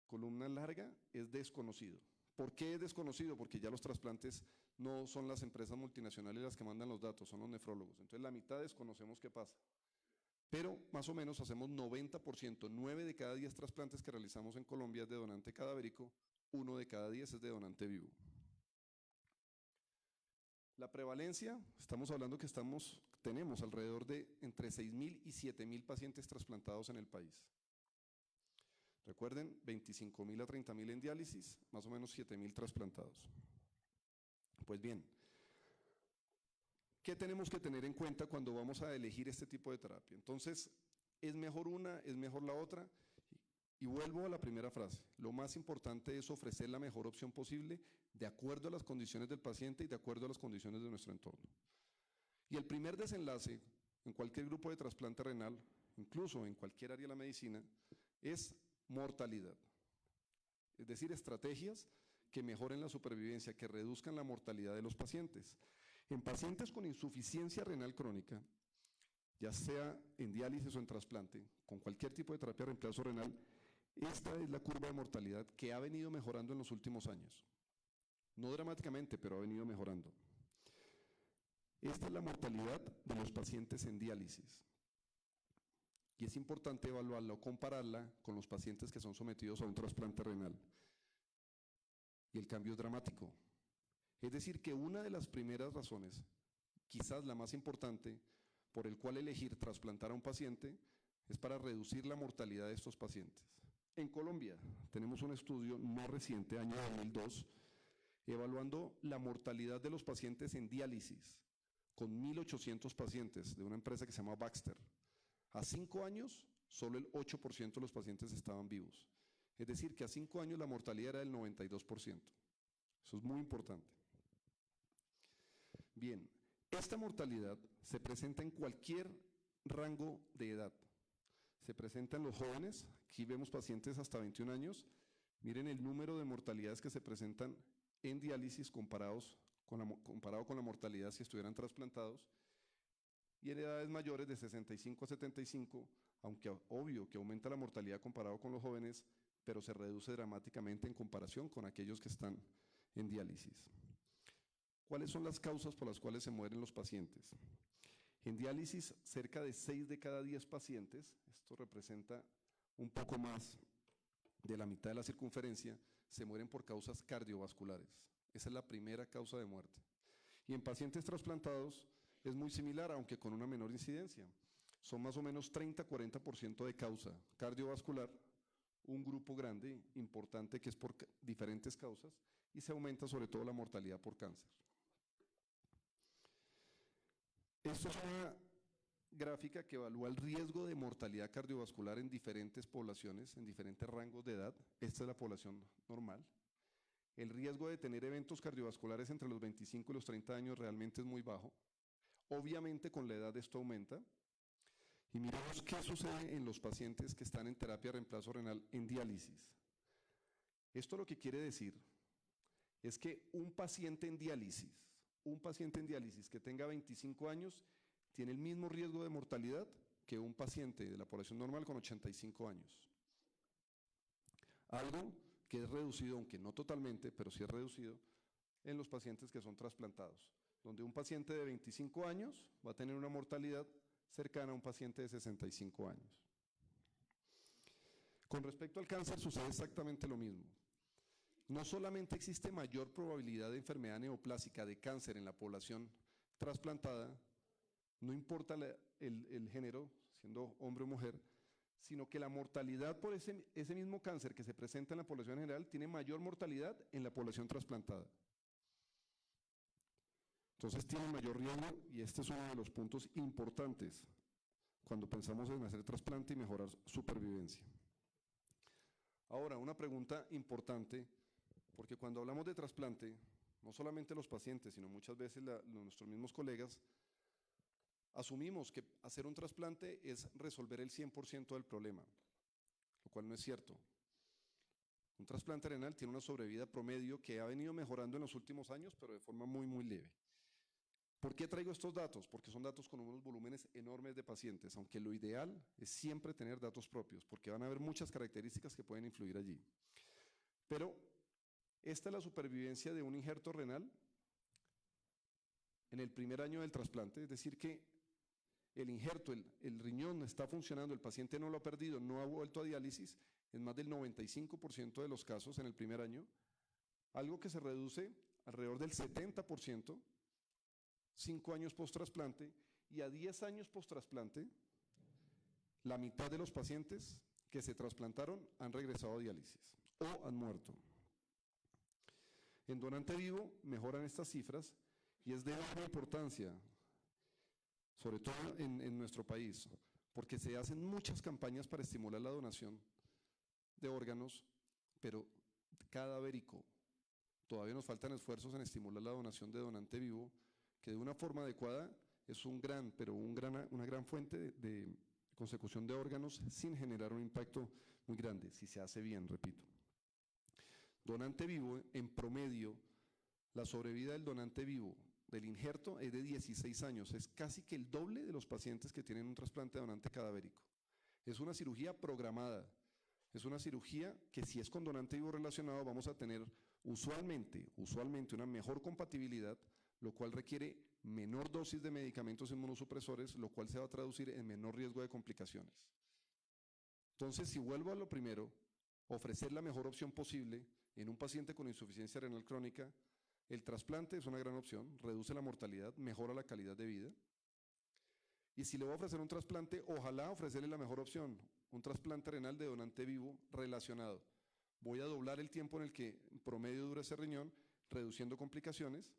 columna larga es desconocido. ¿Por qué es desconocido? Porque ya los trasplantes no son las empresas multinacionales las que mandan los datos, son los nefrólogos. Entonces la mitad desconocemos qué pasa. Pero más o menos hacemos 90%, 9 de cada 10 trasplantes que realizamos en Colombia es de donante cadavérico, 1 de cada 10 es de donante vivo. La prevalencia, estamos hablando que tenemos alrededor de entre 6.000 y 7.000 pacientes trasplantados en el país. Recuerden, 25.000 a 30.000 en diálisis, más o menos 7.000 trasplantados. Pues bien, ¿qué tenemos que tener en cuenta cuando vamos a elegir este tipo de terapia? Entonces, ¿es mejor una? ¿Es mejor la otra? Y vuelvo a la primera frase. Lo más importante es ofrecer la mejor opción posible de acuerdo a las condiciones del paciente y de acuerdo a las condiciones de nuestro entorno. Y el primer desenlace en cualquier grupo de trasplante renal, incluso en cualquier área de la medicina, es mortalidad. Es decir, estrategias que mejoren la supervivencia, que reduzcan la mortalidad de los pacientes. En pacientes con insuficiencia renal crónica, ya sea en diálisis o en trasplante, con cualquier tipo de terapia de reemplazo renal, esta es la curva de mortalidad que ha venido mejorando en los últimos años. No dramáticamente, pero ha venido mejorando. Esta es la mortalidad de los pacientes en diálisis. Y es importante evaluarla o compararla con los pacientes que son sometidos a un trasplante renal. Y el cambio es dramático. Es decir, que una de las primeras razones, quizás la más importante, por el cual elegir trasplantar a un paciente, es para reducir la mortalidad de estos pacientes. En Colombia tenemos un estudio no reciente, año 2002, evaluando la mortalidad de los pacientes en diálisis, con 1.800 pacientes de una empresa que se llama Baxter. A 5 años, solo el 8% de los pacientes estaban vivos. Es decir, que a 5 años la mortalidad era del 92%. Eso es muy importante. Bien, esta mortalidad se presenta en cualquier rango de edad. Se presenta en los jóvenes, aquí vemos pacientes hasta 21 años. Miren el número de mortalidades que se presentan en diálisis comparado con la mortalidad si estuvieran trasplantados. Y en edades mayores de 65 a 75, aunque obvio que aumenta la mortalidad comparado con los jóvenes, pero se reduce dramáticamente en comparación con aquellos que están en diálisis. ¿Cuáles son las causas por las cuales se mueren los pacientes? En diálisis, cerca de 6 de cada 10 pacientes, esto representa un poco más de la mitad de la circunferencia, se mueren por causas cardiovasculares. Esa es la primera causa de muerte. Y en pacientes trasplantados es muy similar, aunque con una menor incidencia. Son más o menos 30-40% de causa cardiovascular, un grupo grande, importante, que es por diferentes causas, y se aumenta sobre todo la mortalidad por cáncer. Esto es una gráfica que evalúa el riesgo de mortalidad cardiovascular en diferentes poblaciones, en diferentes rangos de edad. Esta es la población normal. el riesgo de tener eventos cardiovasculares entre los 25 y los 30 años realmente es muy bajo. Obviamente con la edad esto aumenta. Y miremos qué sucede en los pacientes que están en terapia de reemplazo renal en diálisis. Esto lo que quiere decir es que un paciente en diálisis que tenga 25 años tiene el mismo riesgo de mortalidad que un paciente de la población normal con 85 años. Algo que es reducido, aunque no totalmente, pero sí es reducido en los pacientes que son trasplantados, donde un paciente de 25 años va a tener una mortalidad cercana a un paciente de 65 años. Con respecto al cáncer sucede exactamente lo mismo. No solamente existe mayor probabilidad de enfermedad neoplásica de cáncer en la población trasplantada, no importa el género, siendo hombre o mujer, sino que la mortalidad por ese mismo cáncer que se presenta en la población general tiene mayor mortalidad en la población trasplantada. Entonces tiene mayor riesgo y este es uno de los puntos importantes cuando pensamos en hacer trasplante y mejorar supervivencia. Ahora, una pregunta importante, porque cuando hablamos de trasplante, no solamente los pacientes, sino muchas veces nuestros mismos colegas, asumimos que hacer un trasplante es resolver el 100% del problema, lo cual no es cierto. Un trasplante renal tiene una sobrevida promedio que ha venido mejorando en los últimos años, pero de forma muy, muy leve. ¿Por qué traigo estos datos? Porque son datos con unos volúmenes enormes de pacientes, aunque lo ideal es siempre tener datos propios, porque van a haber muchas características que pueden influir allí. Pero esta es la supervivencia de un injerto renal en el primer año del trasplante, es decir que el injerto, el riñón está funcionando, el paciente no lo ha perdido, no ha vuelto a diálisis, en más del 95% de los casos en el primer año, algo que se reduce alrededor del 70%, 5 años post-trasplante, y a 10 años post-trasplante, la mitad de los pacientes que se trasplantaron han regresado a diálisis o han muerto. En donante vivo mejoran estas cifras y es de gran importancia, sobre todo en nuestro país, porque se hacen muchas campañas para estimular la donación de órganos, pero cadavérico. Todavía nos faltan esfuerzos en estimular la donación de donante vivo, que de una forma adecuada es una gran fuente de consecución de órganos sin generar un impacto muy grande, si se hace bien, repito. Donante vivo, en promedio, la sobrevida del donante vivo del injerto es de 16 años, es casi que el doble de los pacientes que tienen un trasplante de donante cadavérico. Es una cirugía programada, es una cirugía que si es con donante vivo relacionado vamos a tener usualmente una mejor compatibilidad, lo cual requiere menor dosis de medicamentos inmunosupresores, lo cual se va a traducir en menor riesgo de complicaciones. Entonces, si vuelvo a lo primero, ofrecer la mejor opción posible en un paciente con insuficiencia renal crónica, el trasplante es una gran opción, reduce la mortalidad, mejora la calidad de vida. Y si le voy a ofrecer un trasplante, ojalá ofrecerle la mejor opción, un trasplante renal de donante vivo relacionado. Voy a doblar el tiempo en el que en promedio dura ese riñón, reduciendo complicaciones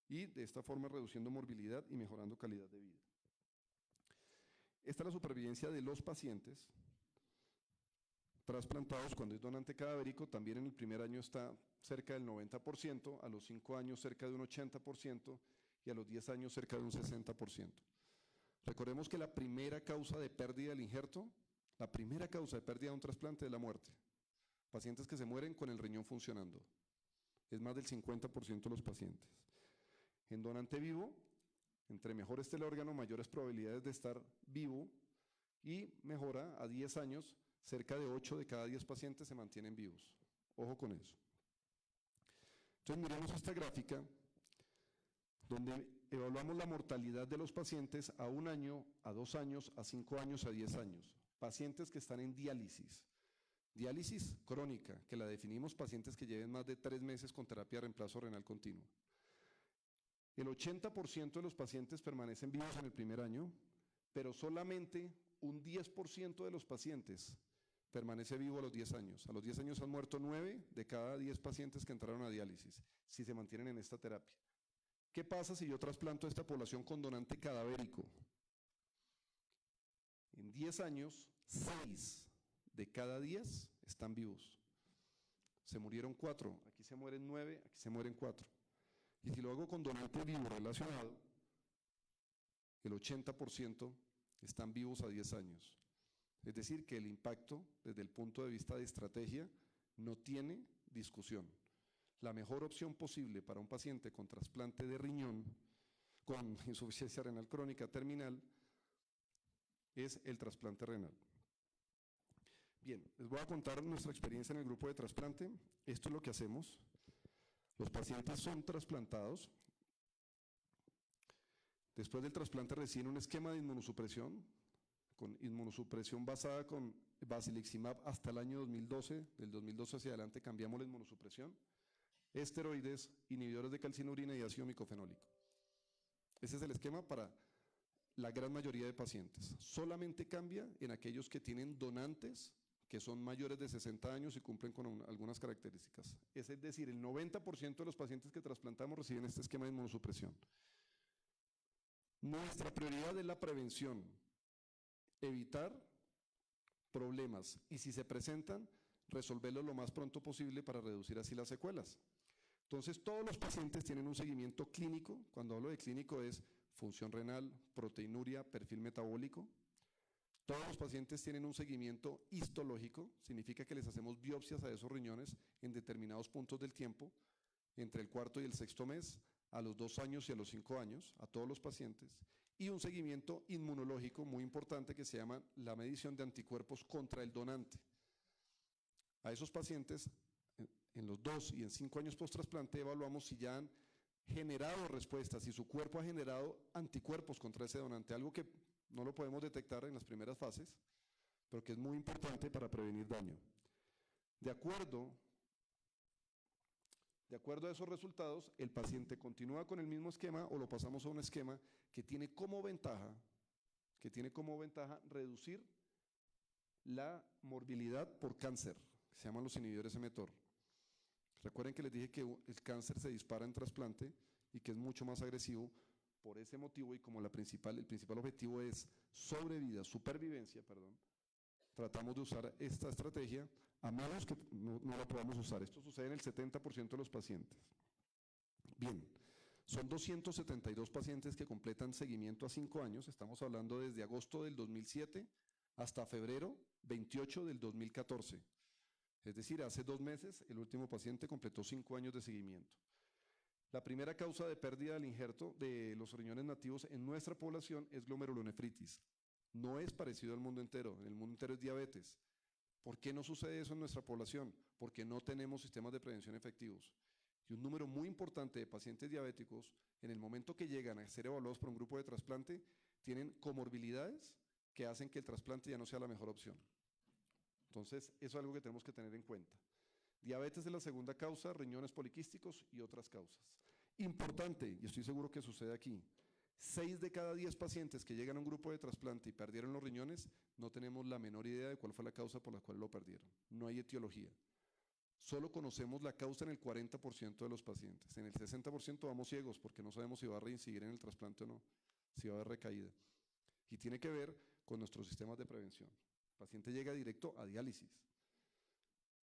y de esta forma reduciendo morbilidad y mejorando calidad de vida. Esta es la supervivencia de los pacientes trasplantados cuando es donante cadavérico. También en el primer año está cerca del 90%, a los 5 años cerca de un 80% y a los 10 años cerca de un 60%. Recordemos que la primera causa de pérdida del injerto, la primera causa de pérdida de un trasplante es la muerte. Pacientes que se mueren con el riñón funcionando. Es más del 50% de los pacientes. En donante vivo, entre mejor esté el órgano, mayores probabilidades de estar vivo y mejora a 10 años, cerca de 8 de cada 10 pacientes se mantienen vivos. Ojo con eso. Entonces miremos esta gráfica donde evaluamos la mortalidad de los pacientes a 1 año, a 2 años, a 5 años, a 10 años. Pacientes que están en diálisis. Diálisis crónica, que la definimos pacientes que lleven más de 3 meses con terapia de reemplazo renal continuo. El 80% de los pacientes permanecen vivos en el primer año, pero solamente un 10% de los pacientes permanece vivo a los 10 años. A los 10 años han muerto 9 de cada 10 pacientes que entraron a diálisis, si se mantienen en esta terapia. ¿Qué pasa si yo trasplanto a esta población con donante cadavérico? En 10 años, 6 de cada 10 están vivos. se murieron 4, aquí se mueren 9, aquí se mueren 4. Y si lo hago con donante vivo relacionado, el 80% están vivos a 10 años. Es decir, que el impacto desde el punto de vista de estrategia no tiene discusión. La mejor opción posible para un paciente con trasplante de riñón, con insuficiencia renal crónica terminal, es el trasplante renal. Bien, les voy a contar nuestra experiencia en el grupo de trasplante. Esto es lo que hacemos. Los pacientes son trasplantados. Después del trasplante reciben un esquema de inmunosupresión, con inmunosupresión basada con basiliximab hasta el año 2012. Del 2012 hacia adelante cambiamos la inmunosupresión. Esteroides, inhibidores de calcinurina y ácido micofenólico. Ese es el esquema para la gran mayoría de pacientes. Solamente cambia en aquellos que tienen donantes que son mayores de 60 años y cumplen con algunas características. Es decir, el 90% de los pacientes que trasplantamos reciben este esquema de inmunosupresión. Nuestra prioridad es la prevención, evitar problemas y si se presentan, resolverlos lo más pronto posible para reducir así las secuelas. Entonces, todos los pacientes tienen un seguimiento clínico. Cuando hablo de clínico es función renal, proteinuria, perfil metabólico. Todos los pacientes tienen un seguimiento histológico, significa que les hacemos biopsias a esos riñones en determinados puntos del tiempo, entre el cuarto y el sexto mes, a los 2 años y a los 5 años, a todos los pacientes, y un seguimiento inmunológico muy importante que se llama la medición de anticuerpos contra el donante. A esos pacientes, en los 2 y en 5 años post-trasplante, evaluamos si ya han generado respuestas, si su cuerpo ha generado anticuerpos contra ese donante, algo que no lo podemos detectar en las primeras fases, pero que es muy importante para prevenir daño. De acuerdo a esos resultados, el paciente continúa con el mismo esquema o lo pasamos a un esquema que tiene como ventaja reducir la morbilidad por cáncer, que se llaman los inhibidores mTOR. Recuerden que les dije que el cáncer se dispara en trasplante y que es mucho más agresivo. Por ese motivo y como el principal objetivo es supervivencia, tratamos de usar esta estrategia a menos que no la podamos usar. Esto sucede en el 70% de los pacientes. Bien, son 272 pacientes que completan seguimiento a 5 años. Estamos hablando desde agosto del 2007 hasta febrero 28 del 2014. Es decir, hace 2 meses el último paciente completó 5 años de seguimiento. La primera causa de pérdida del injerto de los riñones nativos en nuestra población es glomerulonefritis. No es parecido al mundo entero. En el mundo entero es diabetes. ¿Por qué no sucede eso en nuestra población? Porque no tenemos sistemas de prevención efectivos. Y un número muy importante de pacientes diabéticos, en el momento que llegan a ser evaluados por un grupo de trasplante, tienen comorbilidades que hacen que el trasplante ya no sea la mejor opción. Entonces, eso es algo que tenemos que tener en cuenta. Diabetes es la segunda causa, riñones poliquísticos y otras causas. Importante, y estoy seguro que sucede aquí, 6 de cada 10 pacientes que llegan a un grupo de trasplante y perdieron los riñones, no tenemos la menor idea de cuál fue la causa por la cual lo perdieron. No hay etiología. Solo conocemos la causa en el 40% de los pacientes. En el 60% vamos ciegos porque no sabemos si va a reincidir en el trasplante o no, si va a haber recaída. Y tiene que ver con nuestros sistemas de prevención. El paciente llega directo a diálisis.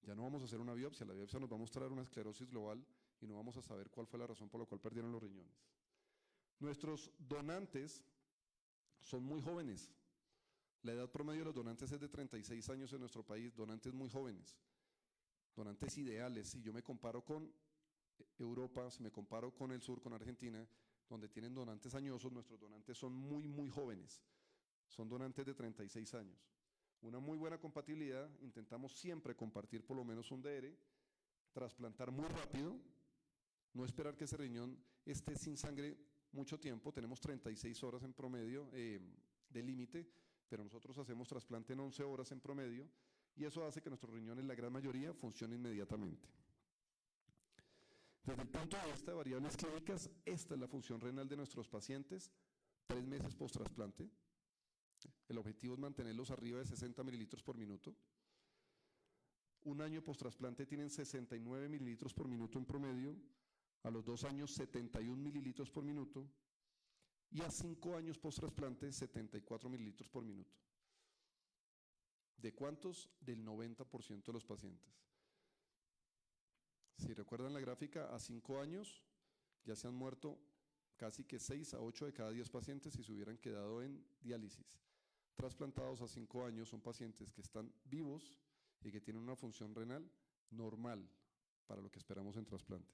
Ya no vamos a hacer una biopsia, la biopsia nos va a mostrar una esclerosis global y no vamos a saber cuál fue la razón por la cual perdieron los riñones. Nuestros donantes son muy jóvenes. La edad promedio de los donantes es de 36 años en nuestro país, donantes muy jóvenes, donantes ideales. Si yo me comparo con Europa, si me comparo con el sur, con Argentina, donde tienen donantes añosos, nuestros donantes son muy, muy jóvenes. Son donantes de 36 años. Una muy buena compatibilidad, intentamos siempre compartir por lo menos un DR, trasplantar muy rápido, no esperar que ese riñón esté sin sangre mucho tiempo, tenemos 36 horas en promedio de límite, pero nosotros hacemos trasplante en 11 horas en promedio y eso hace que nuestros riñones, la gran mayoría, funcionen inmediatamente. Desde el punto de vista de variables clínicas, esta es la función renal de nuestros pacientes, 3 meses post-trasplante. El objetivo es mantenerlos arriba de 60 mililitros por minuto. Un año post-trasplante tienen 69 mililitros por minuto en promedio, a los 2 años 71 mililitros por minuto y a 5 años post-trasplante 74 mililitros por minuto. ¿De cuántos? Del 90% de los pacientes. Si recuerdan la gráfica, a 5 años ya se han muerto casi que 6 a 8 de cada 10 pacientes si se hubieran quedado en diálisis. Trasplantados a 5 años son pacientes que están vivos y que tienen una función renal normal para lo que esperamos en trasplante.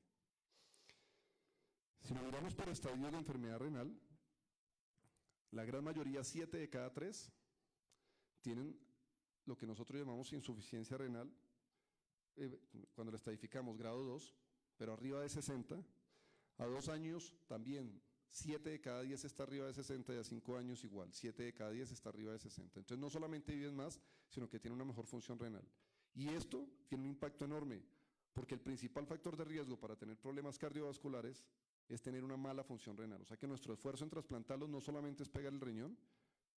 Si lo miramos por estadios de enfermedad renal, la gran mayoría, 7 de cada 3, tienen lo que nosotros llamamos insuficiencia renal, cuando la estadificamos grado 2, pero arriba de 60. A 2 años también, 7 de cada 10 está arriba de 60 y a 5 años igual, 7 de cada 10 está arriba de 60. Entonces no solamente viven más, sino que tienen una mejor función renal. Y esto tiene un impacto enorme, porque el principal factor de riesgo para tener problemas cardiovasculares es tener una mala función renal. O sea que nuestro esfuerzo en trasplantarlos no solamente es pegar el riñón,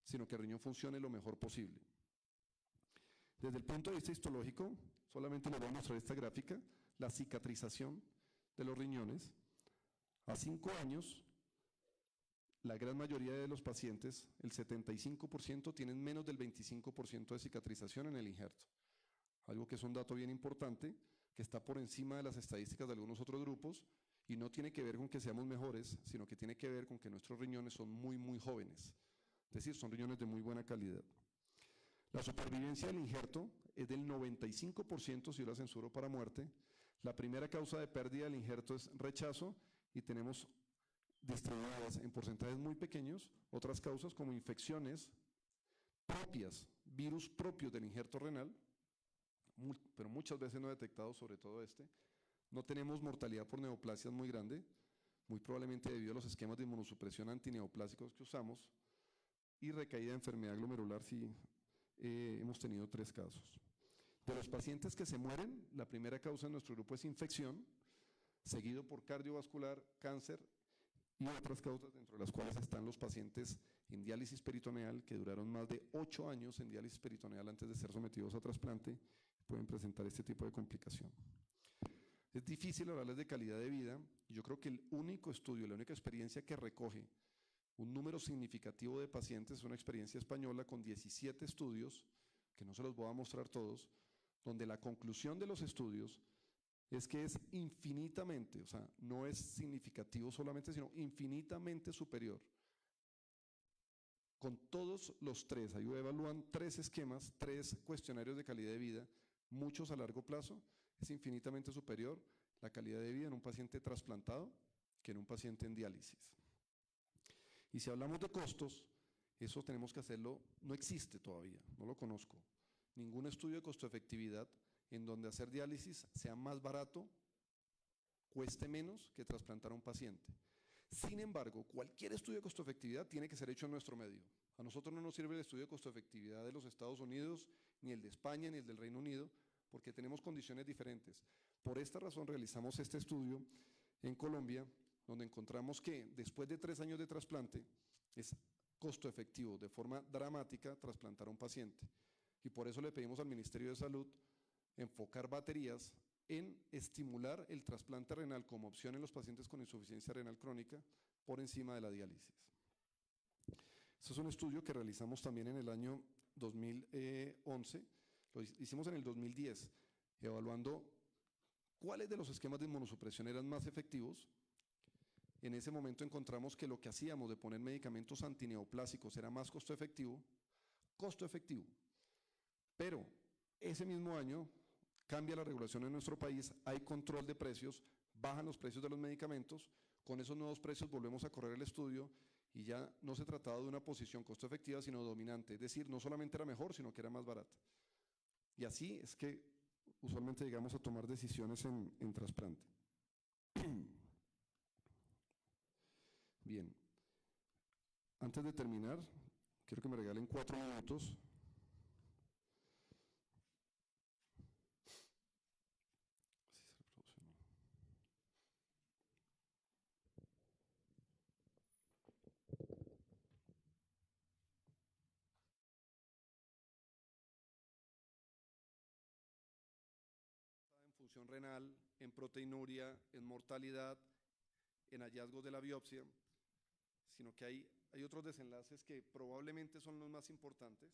sino que el riñón funcione lo mejor posible. Desde el punto de vista histológico, solamente les voy a mostrar esta gráfica, la cicatrización de los riñones. A 5 años, la gran mayoría de los pacientes, el 75%, tienen menos del 25% de cicatrización en el injerto. Algo que es un dato bien importante, que está por encima de las estadísticas de algunos otros grupos, y no tiene que ver con que seamos mejores, sino que tiene que ver con que nuestros riñones son muy, muy jóvenes. Es decir, son riñones de muy buena calidad. La supervivencia del injerto es del 95% si yo la censuro para muerte. La primera causa de pérdida del injerto es rechazo, y tenemos distribuidas en porcentajes muy pequeños otras causas como infecciones propias, virus propios del injerto renal, pero muchas veces no detectados, sobre todo este. No tenemos mortalidad por neoplasias muy grande, muy probablemente debido a los esquemas de inmunosupresión antineoplásicos que usamos, y recaída de enfermedad glomerular si hemos tenido 3 casos. De los pacientes que se mueren, la primera causa en nuestro grupo es infección, seguido por cardiovascular, cáncer y otras causas, dentro de las cuales están los pacientes en diálisis peritoneal que duraron más de 8 años en diálisis peritoneal antes de ser sometidos a trasplante, pueden presentar este tipo de complicación. Es difícil hablarles de calidad de vida, y yo creo que el único estudio, la única experiencia que recoge un número significativo de pacientes es una experiencia española con 17 estudios, que no se los voy a mostrar todos, donde la conclusión de los estudios es que es infinitamente, o sea, no es significativo solamente, sino infinitamente superior. Con todos los 3, ahí evalúan 3 esquemas, 3 cuestionarios de calidad de vida, muchos a largo plazo, es infinitamente superior la calidad de vida en un paciente trasplantado que en un paciente en diálisis. Y si hablamos de costos, eso tenemos que hacerlo, no existe todavía, no lo conozco. Ningún estudio de costo-efectividad en donde hacer diálisis sea más barato, cueste menos que trasplantar a un paciente. Sin embargo, cualquier estudio de costo-efectividad tiene que ser hecho en nuestro medio. A nosotros no nos sirve el estudio de costo-efectividad de los Estados Unidos, ni el de España, ni el del Reino Unido, porque tenemos condiciones diferentes. Por esta razón realizamos este estudio en Colombia, donde encontramos que después de 3 años de trasplante es costo efectivo de forma dramática trasplantar a un paciente. Y por eso le pedimos al Ministerio de Salud enfocar baterías en estimular el trasplante renal como opción en los pacientes con insuficiencia renal crónica por encima de la diálisis. Este es un estudio que realizamos también en el año 2011, lo hicimos en el 2010, evaluando cuáles de los esquemas de inmunosupresión eran más efectivos. En ese momento encontramos que lo que hacíamos de poner medicamentos antineoplásicos era más costo efectivo, pero ese mismo año cambia la regulación en nuestro país, hay control de precios, bajan los precios de los medicamentos, con esos nuevos precios volvemos a correr el estudio y ya no se trataba de una posición costo efectiva, sino dominante, es decir, no solamente era mejor, sino que era más barata. Y así es que usualmente llegamos a tomar decisiones en trasplante. Bien, antes de terminar, quiero que me regalen 4 minutos. En función renal, en proteinuria, en mortalidad, en hallazgos de la biopsia, sino que hay otros desenlaces que probablemente son los más importantes.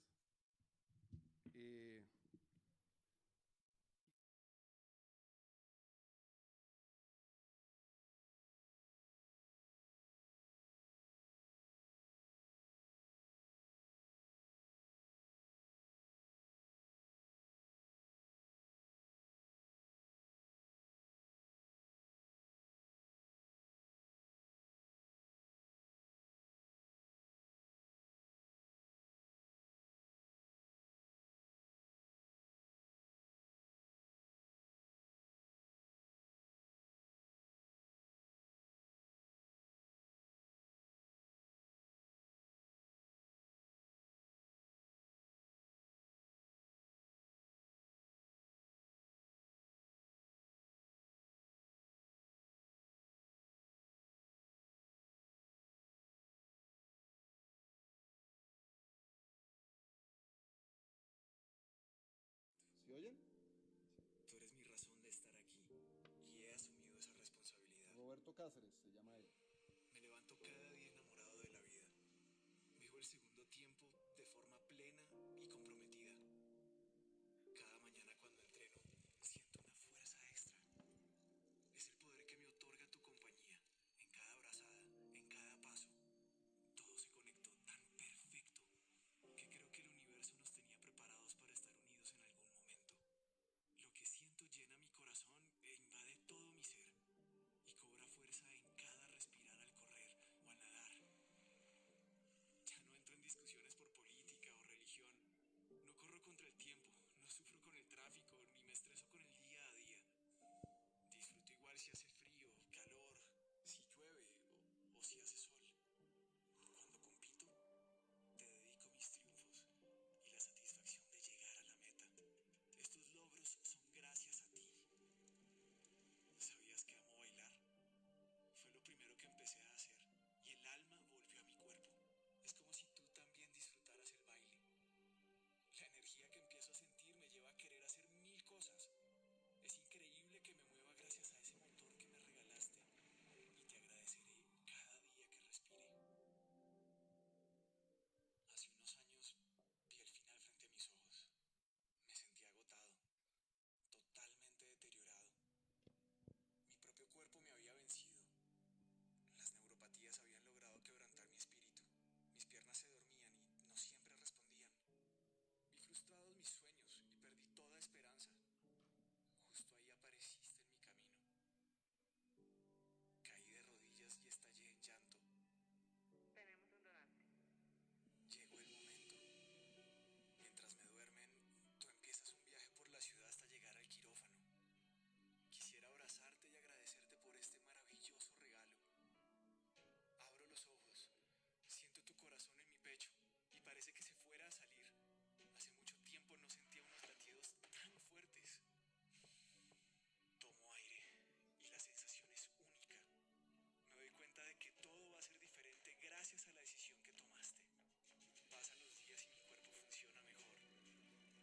Cáceres, se llama él. Me levanto cada día enamorado de la vida. Vivo el segundo tiempo de forma plena y comprometida. Cada mañana cuando entreno, siento una fuerza extra. Es el poder que me otorga tu compañía. En cada brazada, en cada paso. Todo se conectó tan perfecto que creo que el universo nos tenía preparados para estar unidos en algún momento. Lo que siento llena mi corazón e invade todo mi ser. Y cobra fuerza en cada respirar al correr o al nadar. Ya no entro en discusiones por política o religión. No corro contra el tiempo, no sufro con el tráfico, ni me estreso con el día a día. Disfruto igual si hace frío, calor, si llueve o si hace sol. Cuando compito, te dedico mis triunfos y la satisfacción de llegar a la meta. Estos logros son gracias a ti. ¿Sabías que amo bailar? Fue lo primero que empecé a hacer y el alma volvió a mi cuerpo. Es como si tú también disfrutaras el baile. La energía que empiezo a sentir me lleva a querer hacer mil cosas. Es increíble que me mueva gracias a ese motor que me regalaste y te agradeceré cada día que respire. Hace unos años vi el final frente a mis ojos. Me sentí agotado, totalmente deteriorado. Mi propio cuerpo me había vencido. Las neuropatías habían logrado quebrantar mi espíritu. Mis piernas se dormían y no siempre respondían. Vi frustrados mis sueños y perdí toda esperanza. Justo ahí apareciste en mi camino. Caí de rodillas y estallé en llanto. Tenemos un donante. Llegó el momento. Mientras me duermen, tú empiezas un viaje por la ciudad hasta llegar al quirófano. Quisiera abrazarte y agradecerte por este maravilloso regalo. Abro los ojos, siento tu corazón en mi pecho y parece que se fuera a salir. Hace mucho tiempo no sentía unos latidos tan fuertes. Tomo aire y la sensación es única. Me doy cuenta de que todo va a ser diferente gracias a la decisión que tomaste. Pasan los días y mi cuerpo funciona mejor.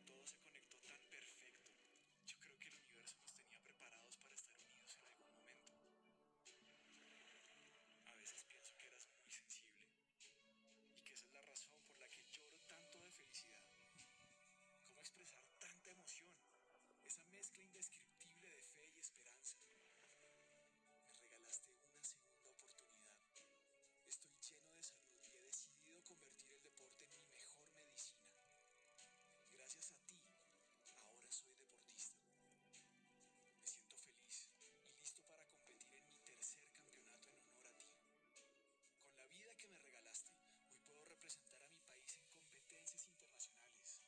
Todo se conectó tan perfecto. Yo creo que el universo nos tenía preparados para estar unidos en algún momento. A veces pienso que eras muy sensible y que esa es la razón por la que lloro tanto de felicidad. ¿Cómo expresar tanta emoción? Esa mezcla indescriptible de fe y esperanza. Me regalaste una segunda oportunidad. Estoy lleno de salud y he decidido convertir el deporte en mi mejor medicina. Gracias a ti, ahora soy deportista. Me siento feliz y listo para competir en mi tercer campeonato en honor a ti. Con la vida que me regalaste, hoy puedo representar a mi país en competencias internacionales.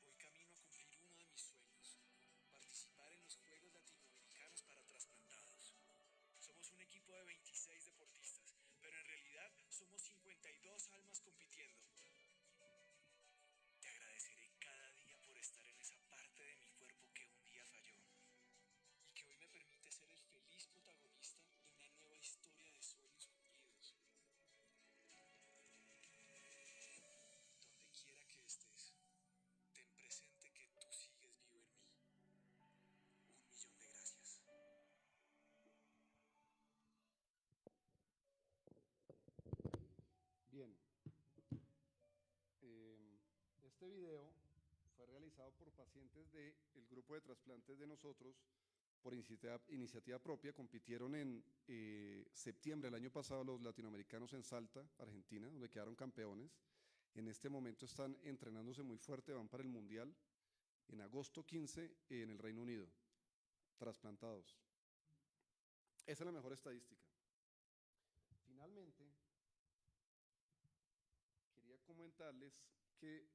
Voy camino a cumplir uno de mis sueños, participar en los Juegos Latinoamericanos para trasplantados. Somos un equipo de 26 deportistas, pero en realidad somos 52 almas compitiendo. Te agradeceré cada día por estar en esa parte de mi cuerpo que un día falló y que hoy me permite ser el feliz protagonista de una nueva historia de sueños cumplidos. Donde quiera que estés, ten presente que tú sigues vivo en mí. 1.000.000 de gracias. Bien, este video fue realizado por pacientes del grupo de trasplantes de nosotros por iniciativa propia. Compitieron en septiembre del año pasado los latinoamericanos en Salta, Argentina, donde quedaron campeones. En este momento están entrenándose muy fuerte, van para el Mundial en agosto 15 en el Reino Unido, trasplantados. Esa es la mejor estadística. Finalmente, quería comentarles que,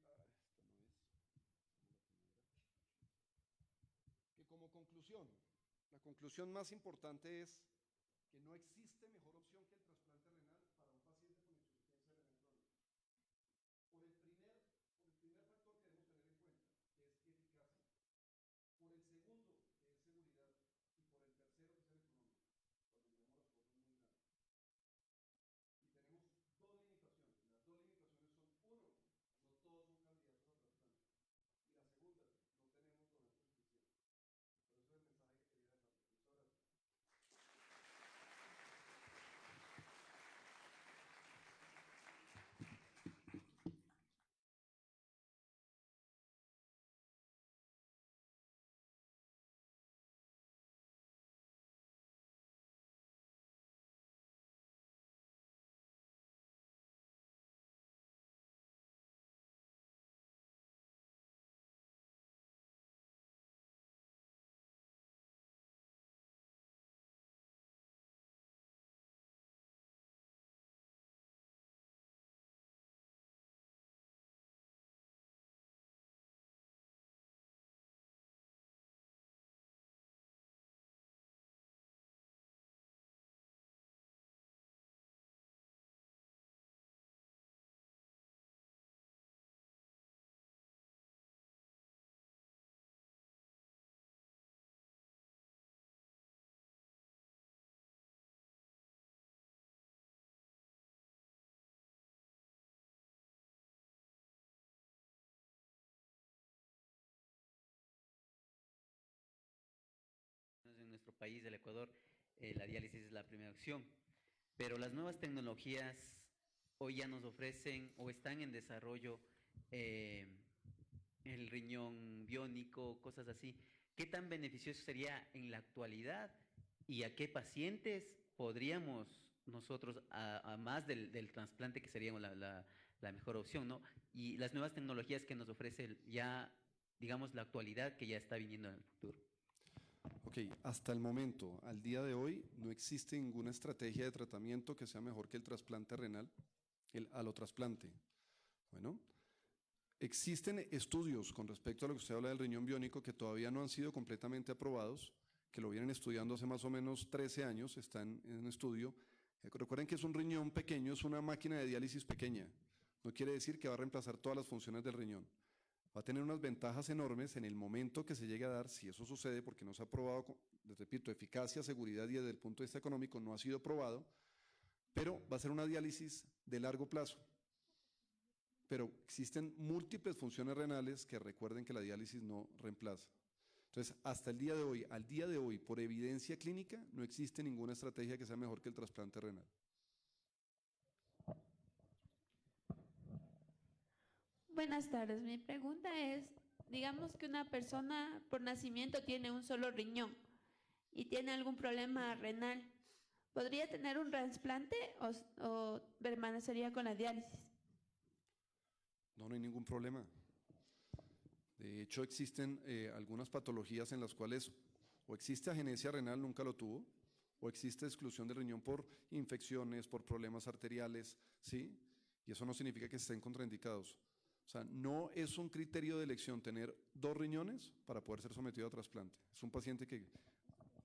como conclusión, la conclusión más importante es que no existe mejor opción que el trasplante renal para un paciente con insuficiencia renal crónica. Por el primer factor que debemos tener en cuenta, que es eficacia. Por el segundo, que es seguridad. Y por el tercero, que es el económico, cuando miremos las cosas muy grandes. Y tenemos dos limitaciones. Las dos limitaciones son, uno, no todos son candidatos a trasplante. Y la segunda, no tenemos donantes suficientes. Pero ese es el mensaje que quería dejarles. Muchas gracias. nuestro país, el Ecuador, la diálisis es la primera opción. Pero las nuevas tecnologías hoy ya nos ofrecen o están en desarrollo el riñón biónico, cosas así. ¿Qué tan beneficioso sería en la actualidad y a qué pacientes podríamos nosotros, a más del trasplante, que sería la mejor opción, ¿no? Y las nuevas tecnologías que nos ofrece ya, digamos, la actualidad que ya está viniendo en el futuro. Ok, hasta el momento, al día de hoy, no existe ninguna estrategia de tratamiento que sea mejor que el trasplante renal, el alotrasplante. Bueno, existen estudios con respecto a lo que usted habla del riñón biónico que todavía no han sido completamente aprobados, que lo vienen estudiando hace más o menos 13 años, están en estudio. Recuerden que es un riñón pequeño, es una máquina de diálisis pequeña. No quiere decir que va a reemplazar todas las funciones del riñón. Va a tener unas ventajas enormes en el momento que se llegue a dar, si eso sucede, porque no se ha probado, les repito, eficacia, seguridad y desde el punto de vista económico no ha sido probado, pero va a ser una diálisis de largo plazo. Pero existen múltiples funciones renales que recuerden que la diálisis no reemplaza. Entonces, hasta el día de hoy, al día de hoy, por evidencia clínica, no existe ninguna estrategia que sea mejor que el trasplante renal. Buenas tardes, mi pregunta es, digamos que una persona por nacimiento tiene un solo riñón y tiene algún problema renal, ¿podría tener un trasplante o permanecería con la diálisis? No, no hay ningún problema. De hecho, existen algunas patologías en las cuales o existe agenesia renal, nunca lo tuvo, o existe exclusión del riñón por infecciones, por problemas arteriales, ¿sí? Y eso no significa que estén contraindicados. O sea, no es un criterio de elección tener 2 riñones para poder ser sometido a trasplante. Es un paciente que,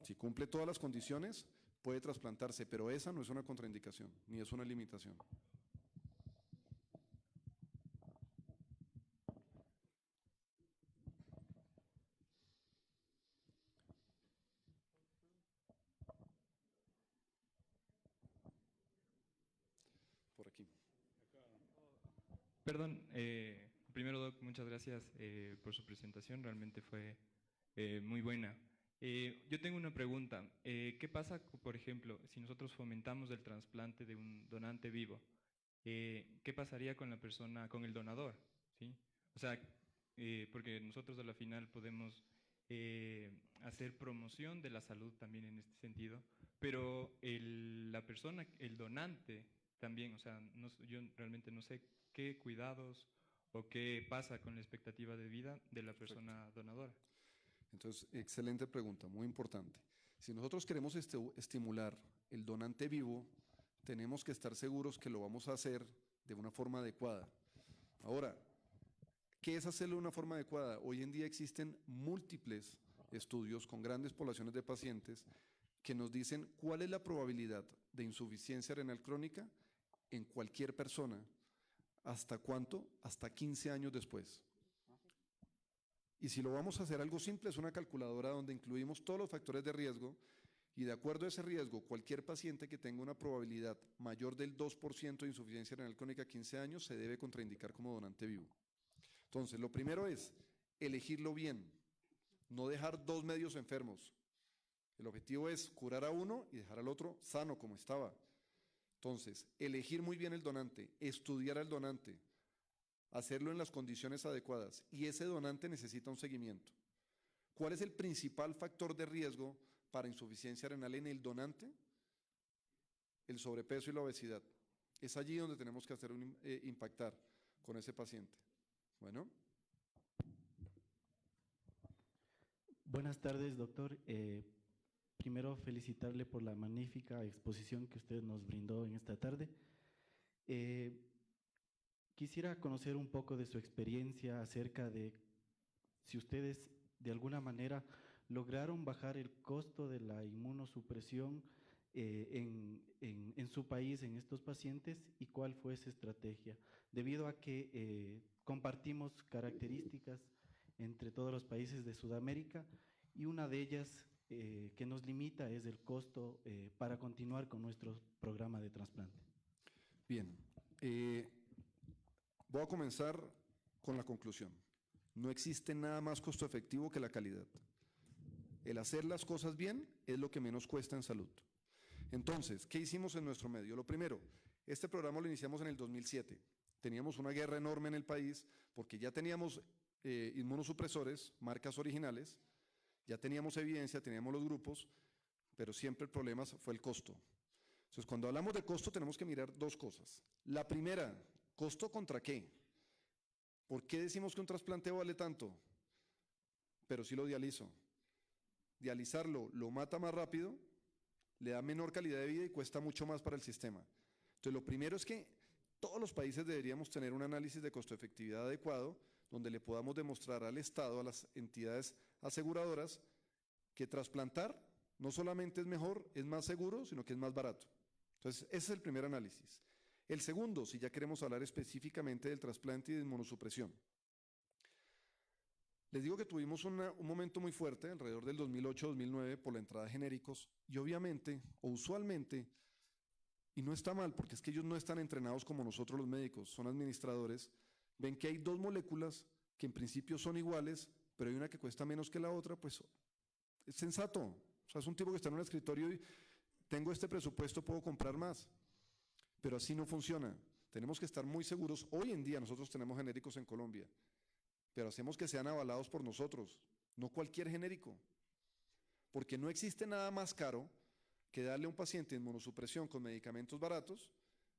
si cumple todas las condiciones, puede trasplantarse, pero esa no es una contraindicación, ni es una limitación. Por aquí. Perdón, primero, Doc, muchas gracias por su presentación, realmente fue muy buena. Yo tengo una pregunta. ¿Qué pasa, por ejemplo, si nosotros fomentamos el trasplante de un donante vivo? ¿Qué pasaría con la persona, con el donador? ¿Sí? O sea, porque nosotros a la final podemos hacer promoción de la salud también en este sentido, pero la persona, el donante también, o sea, yo realmente no sé qué cuidados o qué pasa con la expectativa de vida de la persona donadora. Entonces, excelente pregunta, muy importante. Si nosotros queremos estimular el donante vivo, tenemos que estar seguros que lo vamos a hacer de una forma adecuada. Ahora, ¿qué es hacerlo de una forma adecuada? Hoy en día existen múltiples estudios con grandes poblaciones de pacientes que nos dicen cuál es la probabilidad de insuficiencia renal crónica en cualquier persona. ¿Hasta cuánto? Hasta 15 años después. Y si lo vamos a hacer algo simple, es una calculadora donde incluimos todos los factores de riesgo y de acuerdo a ese riesgo, cualquier paciente que tenga una probabilidad mayor del 2% de insuficiencia renal crónica a 15 años se debe contraindicar como donante vivo. Entonces, lo primero es elegirlo bien, no dejar 2 medios enfermos. El objetivo es curar a uno y dejar al otro sano como estaba. Entonces, elegir muy bien el donante, estudiar al donante, hacerlo en las condiciones adecuadas y ese donante necesita un seguimiento. ¿Cuál es el principal factor de riesgo para insuficiencia renal en el donante? El sobrepeso y la obesidad. Es allí donde tenemos que hacer impactar con ese paciente. Bueno. Buenas tardes, doctor. Primero, felicitarle por la magnífica exposición que usted nos brindó en esta tarde. Quisiera conocer un poco de su experiencia acerca de si ustedes de alguna manera lograron bajar el costo de la inmunosupresión en su país, en estos pacientes, y cuál fue esa estrategia, debido a que compartimos características entre todos los países de Sudamérica y una de ellas que nos limita es el costo para continuar con nuestro programa de trasplante. Bien, voy a comenzar con la conclusión. No existe nada más costo efectivo que la calidad. el hacer las cosas bien es lo que menos cuesta en salud. Entonces, ¿qué hicimos en nuestro medio? Lo primero, este programa lo iniciamos en el 2007. Teníamos una guerra enorme en el país porque ya teníamos inmunosupresores, marcas originales, ya teníamos evidencia, teníamos los grupos, pero siempre el problema fue el costo. Entonces, cuando hablamos de costo tenemos que mirar dos cosas. La primera, ¿costo contra qué? ¿Por qué decimos que un trasplante vale tanto? Pero sí lo dializo. Dializarlo lo mata más rápido, le da menor calidad de vida y cuesta mucho más para el sistema. Entonces, lo primero es que todos los países deberíamos tener un análisis de costo-efectividad adecuado, donde le podamos demostrar al Estado, a las entidades aseguradoras, que trasplantar no solamente es mejor, es más seguro, sino que es más barato. Entonces, ese es el primer análisis. El segundo, si ya queremos hablar específicamente del trasplante y de inmunosupresión. Les digo que tuvimos un momento muy fuerte, alrededor del 2008-2009, por la entrada de genéricos, y obviamente, o usualmente, y no está mal, porque es que ellos no están entrenados como nosotros los médicos, son administradores, ven que hay dos moléculas que en principio son iguales, pero hay una que cuesta menos que la otra, pues es sensato. O sea, es un tipo que está en un escritorio y tengo este presupuesto, puedo comprar más. Pero así no funciona. Tenemos que estar muy seguros. Hoy en día nosotros tenemos genéricos en Colombia, pero hacemos que sean avalados por nosotros, no cualquier genérico. Porque no existe nada más caro que darle a un paciente inmunosupresión con medicamentos baratos,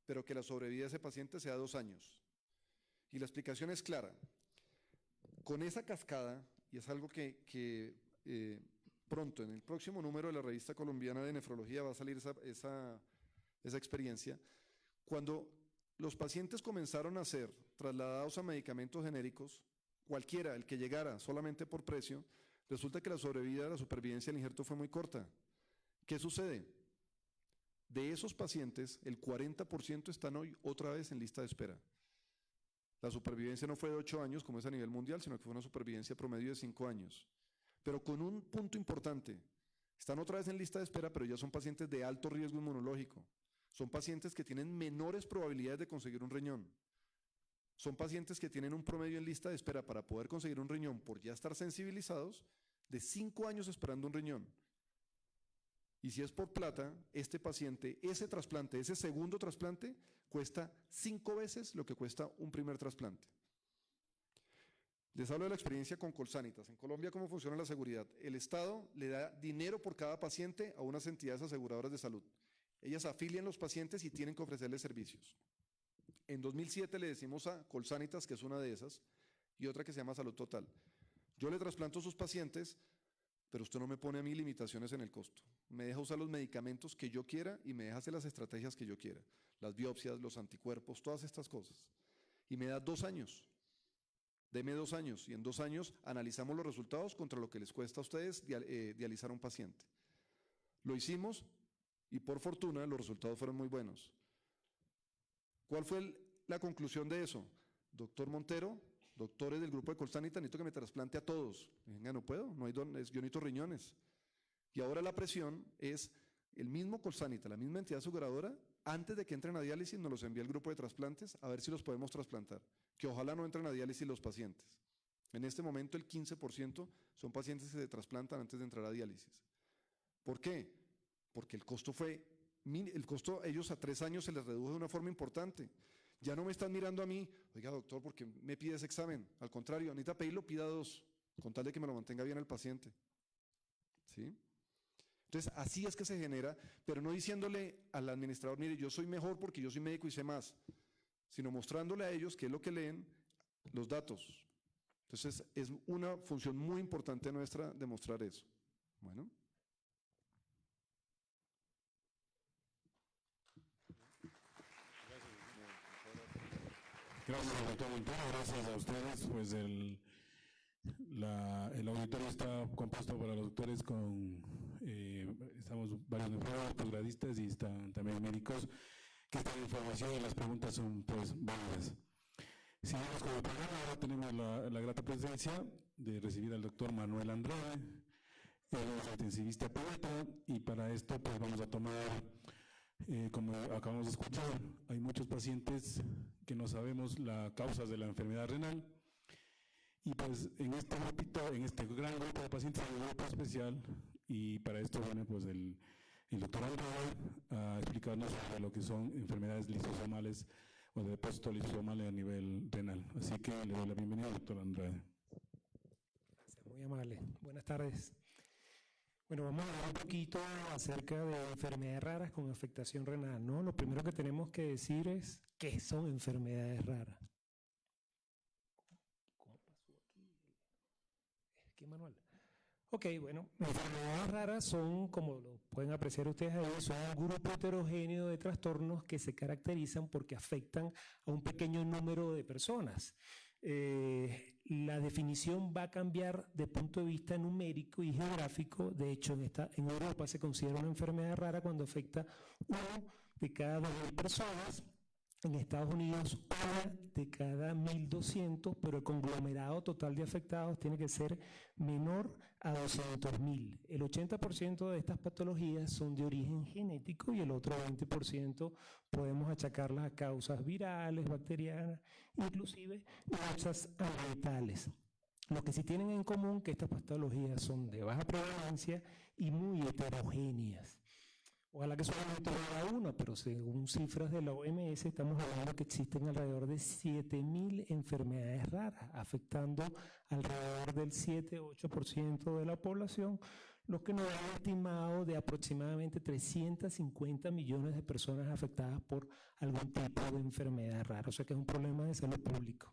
pero que la sobrevida de ese paciente sea 2 años. Y la explicación es clara. Con esa cascada, y es algo que pronto, en el próximo número de la Revista Colombiana de Nefrología va a salir esa experiencia, cuando los pacientes comenzaron a ser trasladados a medicamentos genéricos, cualquiera, el que llegara solamente por precio, resulta que la sobrevida, la supervivencia del injerto fue muy corta. ¿Qué sucede? De esos pacientes, el 40% están hoy otra vez en lista de espera. La supervivencia no fue de 8 años, como es a nivel mundial, sino que fue una supervivencia promedio de 5 años. Pero con un punto importante, están otra vez en lista de espera, pero ya son pacientes de alto riesgo inmunológico. Son pacientes que tienen menores probabilidades de conseguir un riñón. Son pacientes que tienen un promedio en lista de espera para poder conseguir un riñón por ya estar sensibilizados de 5 años esperando un riñón. Y si es por plata, este paciente, ese trasplante, ese segundo trasplante, cuesta 5 veces lo que cuesta un primer trasplante. Les hablo de la experiencia con Colsanitas. En Colombia, ¿cómo funciona la seguridad? El Estado le da dinero por cada paciente a unas entidades aseguradoras de salud. Ellas afilian los pacientes y tienen que ofrecerles servicios. En 2007 le decimos a Colsanitas, que es una de esas, y otra que se llama Salud Total. Yo le trasplanto a sus pacientes, pero usted no me pone a mí limitaciones en el costo. Me deja usar los medicamentos que yo quiera y me deja hacer las estrategias que yo quiera. Las biopsias, los anticuerpos, todas estas cosas. Y me da 2 años. Deme 2 años y en 2 años analizamos los resultados contra lo que les cuesta a ustedes dializar a un paciente. Lo hicimos y por fortuna los resultados fueron muy buenos. ¿Cuál fue la conclusión de eso? Doctor Montero, doctores del grupo de Colsanitas, necesito que me trasplante a todos. Venga, no puedo, no hay yo necesito riñones. Y ahora la presión es el mismo Colsanitas, la misma entidad aseguradora, antes de que entren a diálisis nos los envía el grupo de trasplantes a ver si los podemos trasplantar. Que ojalá no entren a diálisis los pacientes. En este momento el 15% son pacientes que se trasplantan antes de entrar a diálisis. ¿Por qué? Porque el costo a ellos a 3 años se les redujo de una forma importante. Ya no me están mirando a mí, oiga doctor, ¿por qué me pide ese examen? Al contrario, necesita pedirlo, pida 2, con tal de que me lo mantenga bien el paciente. ¿Sí? Entonces, así es que se genera, pero no diciéndole al administrador, mire, yo soy mejor porque yo soy médico y sé más, sino mostrándole a ellos qué es lo que leen, los datos. Entonces, es una función muy importante nuestra demostrar eso. Bueno. Gracias, doctor Montero. Gracias a ustedes. Pues el auditorio está compuesto para los doctores estamos varios nefrólogos, posgradistas y están también médicos que esta información y las preguntas son pues válidas. Seguimos con el programa. Ahora tenemos la grata presencia de recibir al doctor Manuel Andrade, él es intensivista pediatra, y para esto pues vamos a tomar, como acabamos de escuchar, hay muchos pacientes que no sabemos las causas de la enfermedad renal Y pues en este grupito, en este gran grupo de pacientes, hay un grupo especial, y para esto viene pues el doctor Andrade a explicarnos sobre lo que son enfermedades lisosomales o de depósito lisosomal a nivel renal. Así que le doy la bienvenida al doctor Andrade. Gracias, muy amable. Buenas tardes. Bueno, vamos a hablar un poquito acerca de enfermedades raras con afectación renal, ¿no? Lo primero que tenemos que decir es qué son enfermedades raras. ¿Cómo pasó aquí? ¿Qué manual? Ok, bueno, enfermedades raras son, como lo pueden apreciar ustedes ahí, son un grupo heterogéneo de trastornos que se caracterizan porque afectan a un pequeño número de personas. La definición va a cambiar de punto de vista numérico y geográfico. De hecho, en Europa se considera una enfermedad rara cuando afecta 1 de cada 2.000 personas. En Estados Unidos, 1 de cada 1.200, pero el conglomerado total de afectados tiene que ser menor a 200.000. El 80% de estas patologías son de origen genético y el otro 20% podemos achacarlas a causas virales, bacterianas, inclusive muchas ambientales. Lo que sí tienen en común es que estas patologías son de baja prevalencia y muy heterogéneas. Ojalá que solamente hubiera una, pero según cifras de la OMS estamos hablando que existen alrededor de 7.000 enfermedades raras, afectando alrededor del 7-8% de la población, lo que nos da un estimado de aproximadamente 350 millones de personas afectadas por algún tipo de enfermedad rara. O sea que es un problema de salud pública.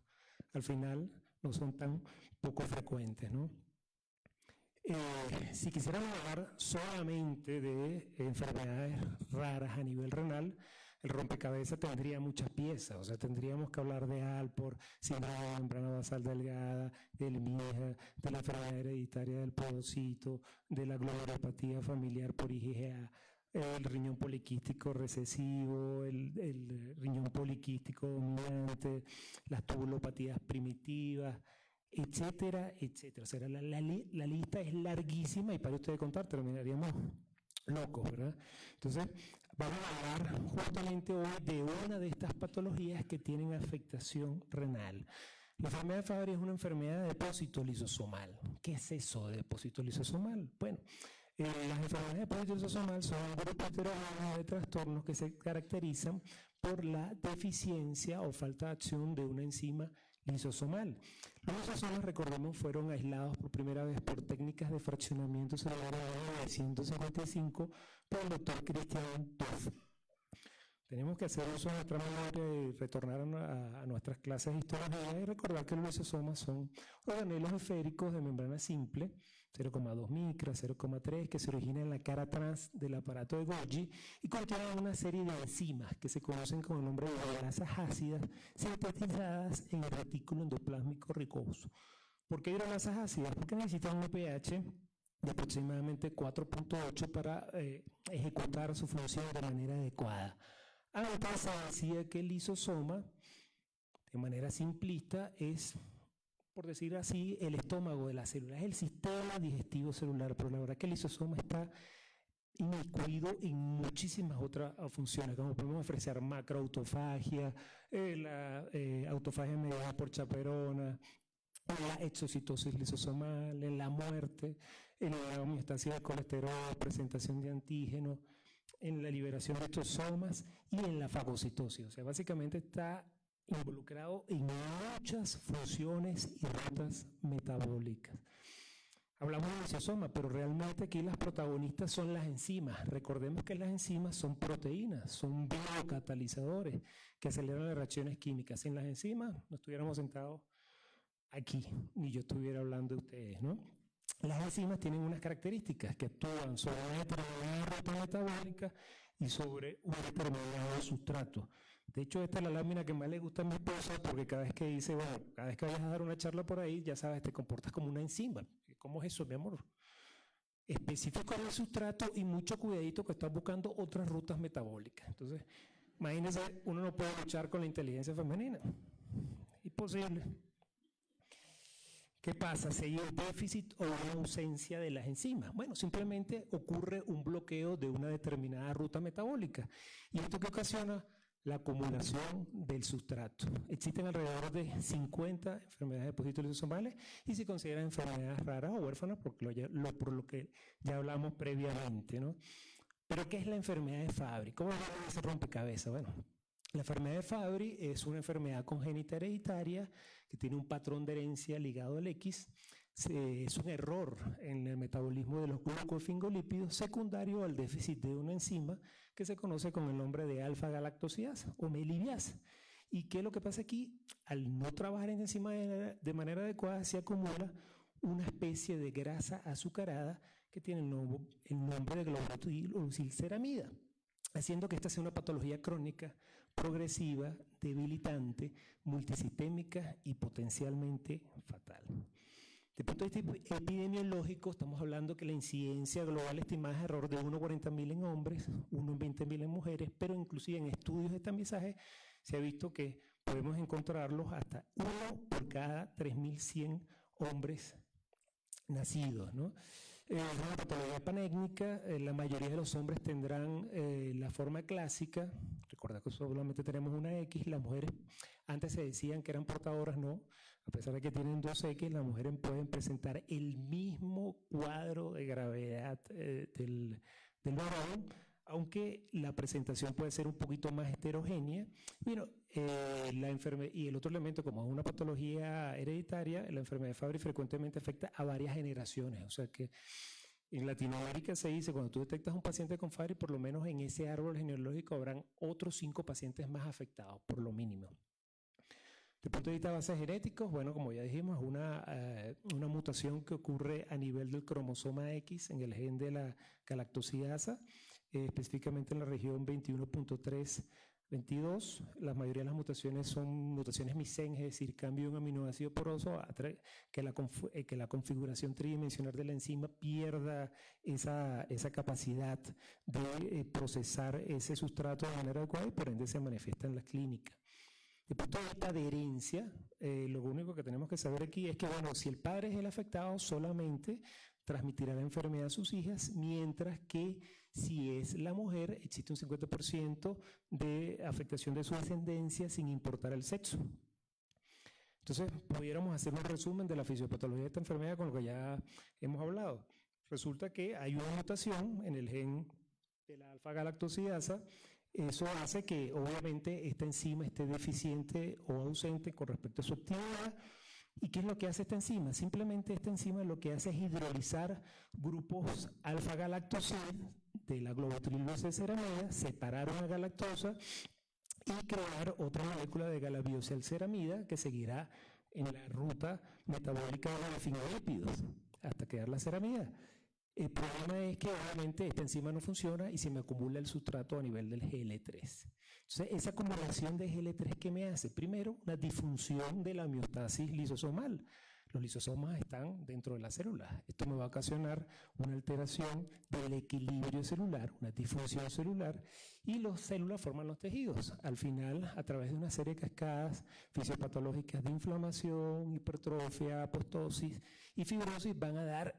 Al final no son tan poco frecuentes, ¿no? Si quisiéramos hablar solamente de enfermedades raras a nivel renal, el rompecabezas tendría muchas piezas, o sea, tendríamos que hablar de Alport, síndrome de membrana basal delgada, del MIGA, de la enfermedad hereditaria del podocito, de la glomerulopatía familiar por IgA, el riñón poliquístico recesivo, el riñón poliquístico dominante, las tubulopatías primitivas, etcétera, etcétera. O sea, la lista es larguísima y para ustedes contar terminaríamos locos, ¿verdad? Entonces, vamos a hablar justamente hoy de una de estas patologías que tienen afectación renal. La enfermedad de Fabry es una enfermedad de depósito lisosomal. ¿Qué es eso de depósito lisosomal? Bueno, las enfermedades de depósito lisosomal son un grupo heterogéneo de trastornos que se caracterizan por la deficiencia o falta de acción de una enzima lisosomal. Los lisosomas, recordemos, fueron aislados por primera vez por técnicas de fraccionamiento celular en 1955 por el doctor Christian Toff. Tenemos que hacer uso de nuestra memoria y retornar a nuestras clases de histología y recordar que los lisosomas son organelos esféricos de membrana simple, 0,2 micras, 0,3, que se originan en la cara trans del aparato de Golgi y contienen una serie de enzimas que se conocen con el nombre de grasas ácidas sintetizadas en el retículo endoplásmico ricoso. ¿Por qué grasas ácidas? Porque necesitan un pH de aproximadamente 4.8 para ejecutar su función de manera adecuada. Antes se decía que el lisosoma, de manera simplista, es, por decir así, el estómago de la célula, es el sistema digestivo celular, pero la verdad que el lisosoma está inmiscuido en muchísimas otras funciones, como podemos ofrecer macroautofagia, la autofagia mediada por chaperona, la exocitosis lisosomal, en la muerte, en la homeostasis del colesterol, presentación de antígenos, en la liberación de exosomas y en la fagocitosis. O sea, básicamente está involucrado en muchas funciones y rutas metabólicas. Hablamos de lisosoma, pero realmente aquí las protagonistas son las enzimas. Recordemos que las enzimas son proteínas, son biocatalizadores que aceleran las reacciones químicas. Sin las enzimas no estuviéramos sentados aquí, ni yo estuviera hablando de ustedes, ¿no? Las enzimas tienen unas características que actúan sobre una determinada ruta metabólica y sobre un determinado sustrato. De hecho, esta es la lámina que más le gusta a mi esposa porque cada vez que dice, bueno, cada vez que vayas a dar una charla por ahí, ya sabes, te comportas como una enzima. ¿Cómo es eso, mi amor? Específico en el sustrato y mucho cuidadito que estás buscando otras rutas metabólicas. Entonces, imagínense, uno no puede luchar con la inteligencia femenina. Imposible. ¿Qué pasa si hay un déficit o una ausencia de las enzimas? Bueno, simplemente ocurre un bloqueo de una determinada ruta metabólica. ¿Y esto qué ocasiona? la acumulación del sustrato. Existen alrededor de 50 enfermedades de depósitos lisosomales y se consideran enfermedades raras o huérfanas por lo que ya hablamos previamente, ¿no? Pero ¿qué es la enfermedad de Fabry? ¿Cómo se ese rompecabezas? Bueno, la enfermedad de Fabry es una enfermedad congénita hereditaria que tiene un patrón de herencia ligado al X. Es un error en el metabolismo de los glucosfingolípidos secundario al déficit de una enzima que se conoce con el nombre de alfa-galactosidasa o melibiasa. ¿Y qué es lo que pasa aquí? Al no trabajar en enzima de manera adecuada, se acumula una especie de grasa azucarada que tiene el nombre de globotilceramida, haciendo que esta sea una patología crónica, progresiva, debilitante, multisistémica y potencialmente fatal. Desde el punto de vista epidemiológico, estamos hablando que la incidencia global estimada es alrededor de 1 en 40.000 en hombres, 1 en 20.000 en mujeres, pero inclusive en estudios de tamizaje se ha visto que podemos encontrarlos hasta 1 por cada 3.100 hombres nacidos, ¿no? Es una patología panétnica, la mayoría de los hombres tendrán la forma clásica, recuerda que solamente tenemos una X, las mujeres antes se decían que eran portadoras, no, a pesar de que tienen 2 X, las mujeres pueden presentar el mismo cuadro de gravedad del varón, aunque la presentación puede ser un poquito más heterogénea. Bueno, y el otro elemento, como es una patología hereditaria, la enfermedad de Fabry frecuentemente afecta a varias generaciones. O sea que en Latinoamérica se dice, cuando tú detectas un paciente con Fabry, por lo menos en ese árbol genealógico habrán otros 5 pacientes más afectados, por lo mínimo. Desde el punto de vista de bases genéticos, bueno, como ya dijimos, es una mutación que ocurre a nivel del cromosoma X en el gen de la galactosidasa, específicamente en la región 21.322. La mayoría de las mutaciones son mutaciones missenges, es decir, cambio de un aminoácido poroso, que la configuración tridimensional de la enzima pierda esa capacidad de procesar ese sustrato de manera adecuada y por ende se manifiesta en la clínica. Desde el punto de vista de herencia, lo único que tenemos que saber aquí es que, bueno, si el padre es el afectado, solamente transmitirá la enfermedad a sus hijas, mientras que si es la mujer, existe un 50% de afectación de su descendencia sin importar el sexo. Entonces, pudiéramos hacer un resumen de la fisiopatología de esta enfermedad con lo que ya hemos hablado. Resulta que hay una mutación en el gen de la alfa-galactosidasa. Eso hace que, obviamente, esta enzima esté deficiente o ausente con respecto a su actividad. ¿Y qué es lo que hace esta enzima? Simplemente esta enzima lo que hace es hidrolizar grupos alfa-galactosil de la globotilceramida, separar una galactosa y crear otra molécula de galabiocilceramida que seguirá en la ruta metabólica de los fingolípidos hasta quedar la ceramida. El problema es que obviamente esta enzima no funciona y se me acumula el sustrato a nivel del GL3. Entonces, esa acumulación de GL3, ¿qué me hace? Primero, una disfunción de la homeostasis lisosomal. Los lisosomas están dentro de las células. Esto me va a ocasionar una alteración del equilibrio celular, una disfunción celular, y las células forman los tejidos. Al final, a través de una serie de cascadas fisiopatológicas de inflamación, hipertrofia, apostosis y fibrosis, van a dar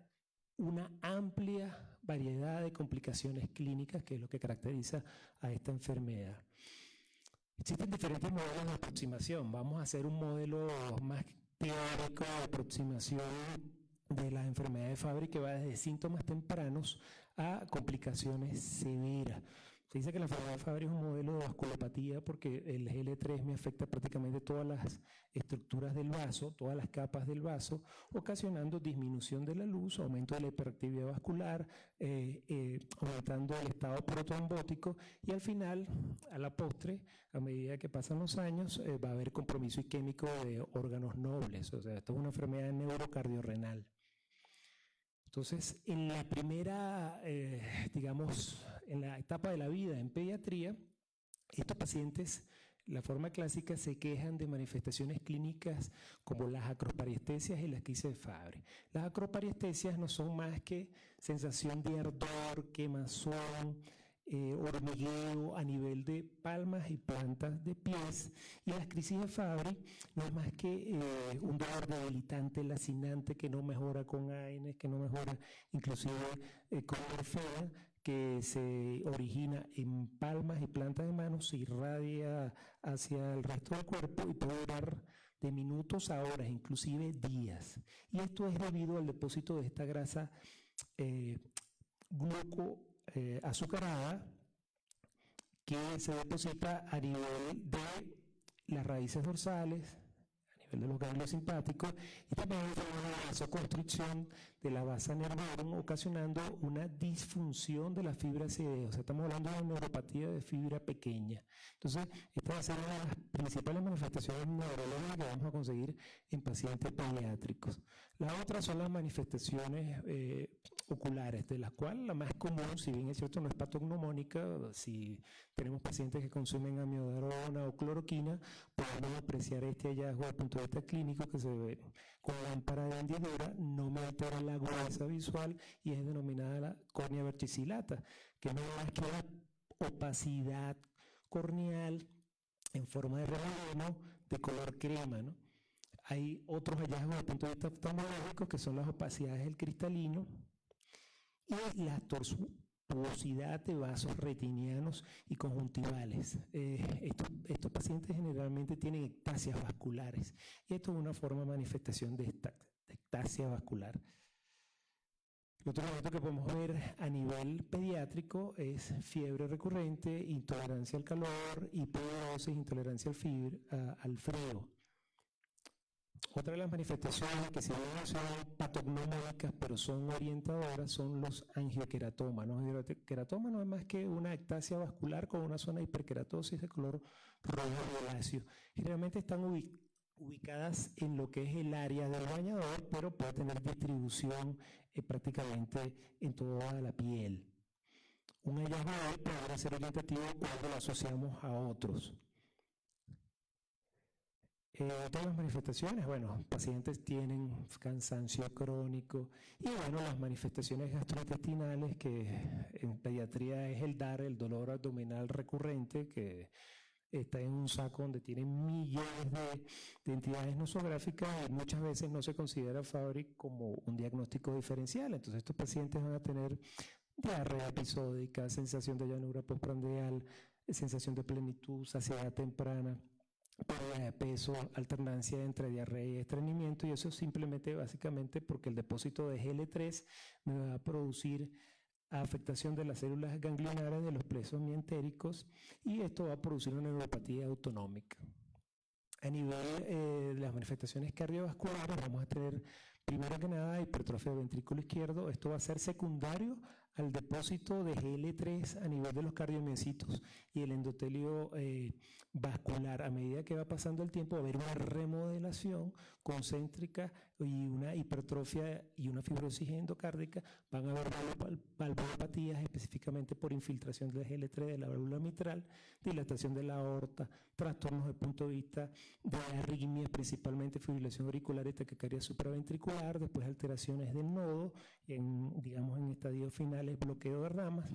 una amplia variedad de complicaciones clínicas, que es lo que caracteriza a esta enfermedad. Existen diferentes modelos de aproximación. Vamos a hacer un modelo más teórico de aproximación de la enfermedad de Fabry que va desde síntomas tempranos a complicaciones severas. Se dice que la enfermedad de Fabry es un modelo de vasculopatía porque el GL3 me afecta prácticamente todas las estructuras del vaso, todas las capas del vaso, ocasionando disminución de la luz, aumento de la hiperactividad vascular, aumentando el estado protrombótico y al final, a la postre, a medida que pasan los años, va a haber compromiso isquémico de órganos nobles. O sea, esto es una enfermedad neurocardiorrenal. Entonces, en la primera, digamos, en la etapa de la vida en pediatría, estos pacientes, la forma clásica, se quejan de manifestaciones clínicas como las acropariestesias y las crisis de Fabry. Las acropariestesias no son más que sensación de ardor, quemazón, hormigueo a nivel de palmas y plantas de pies, y las crisis de Fabry no es más que un dolor debilitante, lacinante, que no mejora con AINES, que no mejora inclusive con morfina, que se origina en palmas y plantas de manos, se irradia hacia el resto del cuerpo y puede durar de minutos a horas, inclusive días. Y esto es debido al depósito de esta grasa azucarada que se deposita a nivel de las raíces dorsales, a nivel de los ganglios simpáticos, y también hay una vasoconstricción de la vasa nervorum, ocasionando una disfunción de la fibra CDE. O sea, estamos hablando de una neuropatía de fibra pequeña. Entonces, esta va a ser una de las principales manifestaciones neurológicas que vamos a conseguir en pacientes pediátricos. Las otras son las manifestaciones oculares, de las cuales la más común, si bien es cierto, no es patognomónica. Si tenemos pacientes que consumen amiodarona o cloroquina, podemos apreciar este hallazgo desde el punto de vista clínico, que se ve con lámpara de hendidura, no me altera la agudeza visual y es denominada la córnea verticillata, que no es más que una opacidad corneal en forma de relleno de color crema, ¿no? Hay otros hallazgos desde el punto de vista oftalmológico, que son las opacidades del cristalino y la tortuosidad de vasos retinianos y conjuntivales. Estos pacientes generalmente tienen ectasias vasculares, y esto es una forma de manifestación de ectasia vascular. El otro elemento que podemos ver a nivel pediátrico es fiebre recurrente, intolerancia al calor, hipohidrosis, intolerancia al frío. Otra de las manifestaciones que si bien no son patognomónicas, pero son orientadoras, son los angioqueratomas. Los angioqueratomas no es más que una ectasia vascular con una zona de hiperqueratosis de color rojo violáceo. Generalmente están ubicadas en lo que es el área del bañador, pero puede tener distribución prácticamente en toda la piel. Un hallazgo puede ser orientativo cuando lo asociamos a otros. Todas las manifestaciones, bueno, pacientes tienen cansancio crónico y bueno, las manifestaciones gastrointestinales, que en pediatría es el DAR, el dolor abdominal recurrente, que está en un saco donde tienen millones de entidades nosográficas y muchas veces no se considera Fabry como un diagnóstico diferencial. Entonces estos pacientes van a tener diarrea episódica, sensación de llanura postprandial, sensación de plenitud, saciedad temprana, pérdida de peso, alternancia entre diarrea y estreñimiento, y eso simplemente básicamente porque el depósito de GL3 me va a producir afectación de las células ganglionares de los plexos mientéricos, y esto va a producir una neuropatía autonómica. A nivel de las manifestaciones cardiovasculares vamos a tener primero que nada hipertrofia del ventrículo izquierdo. Esto va a ser secundario al depósito de GL3 a nivel de los cardiomiocitos y el endotelio vascular. A medida que va pasando el tiempo va a haber una remodelación concéntrica y una hipertrofia y una fibrosis endocárdica. Van a haber valvulopatías, específicamente por infiltración del GL3 de la válvula mitral, dilatación de la aorta, trastornos desde el punto de vista de arritmias, principalmente fibrilación auricular y taquicardia supraventricular, después alteraciones del nodo, digamos en estadios finales, bloqueo de ramas,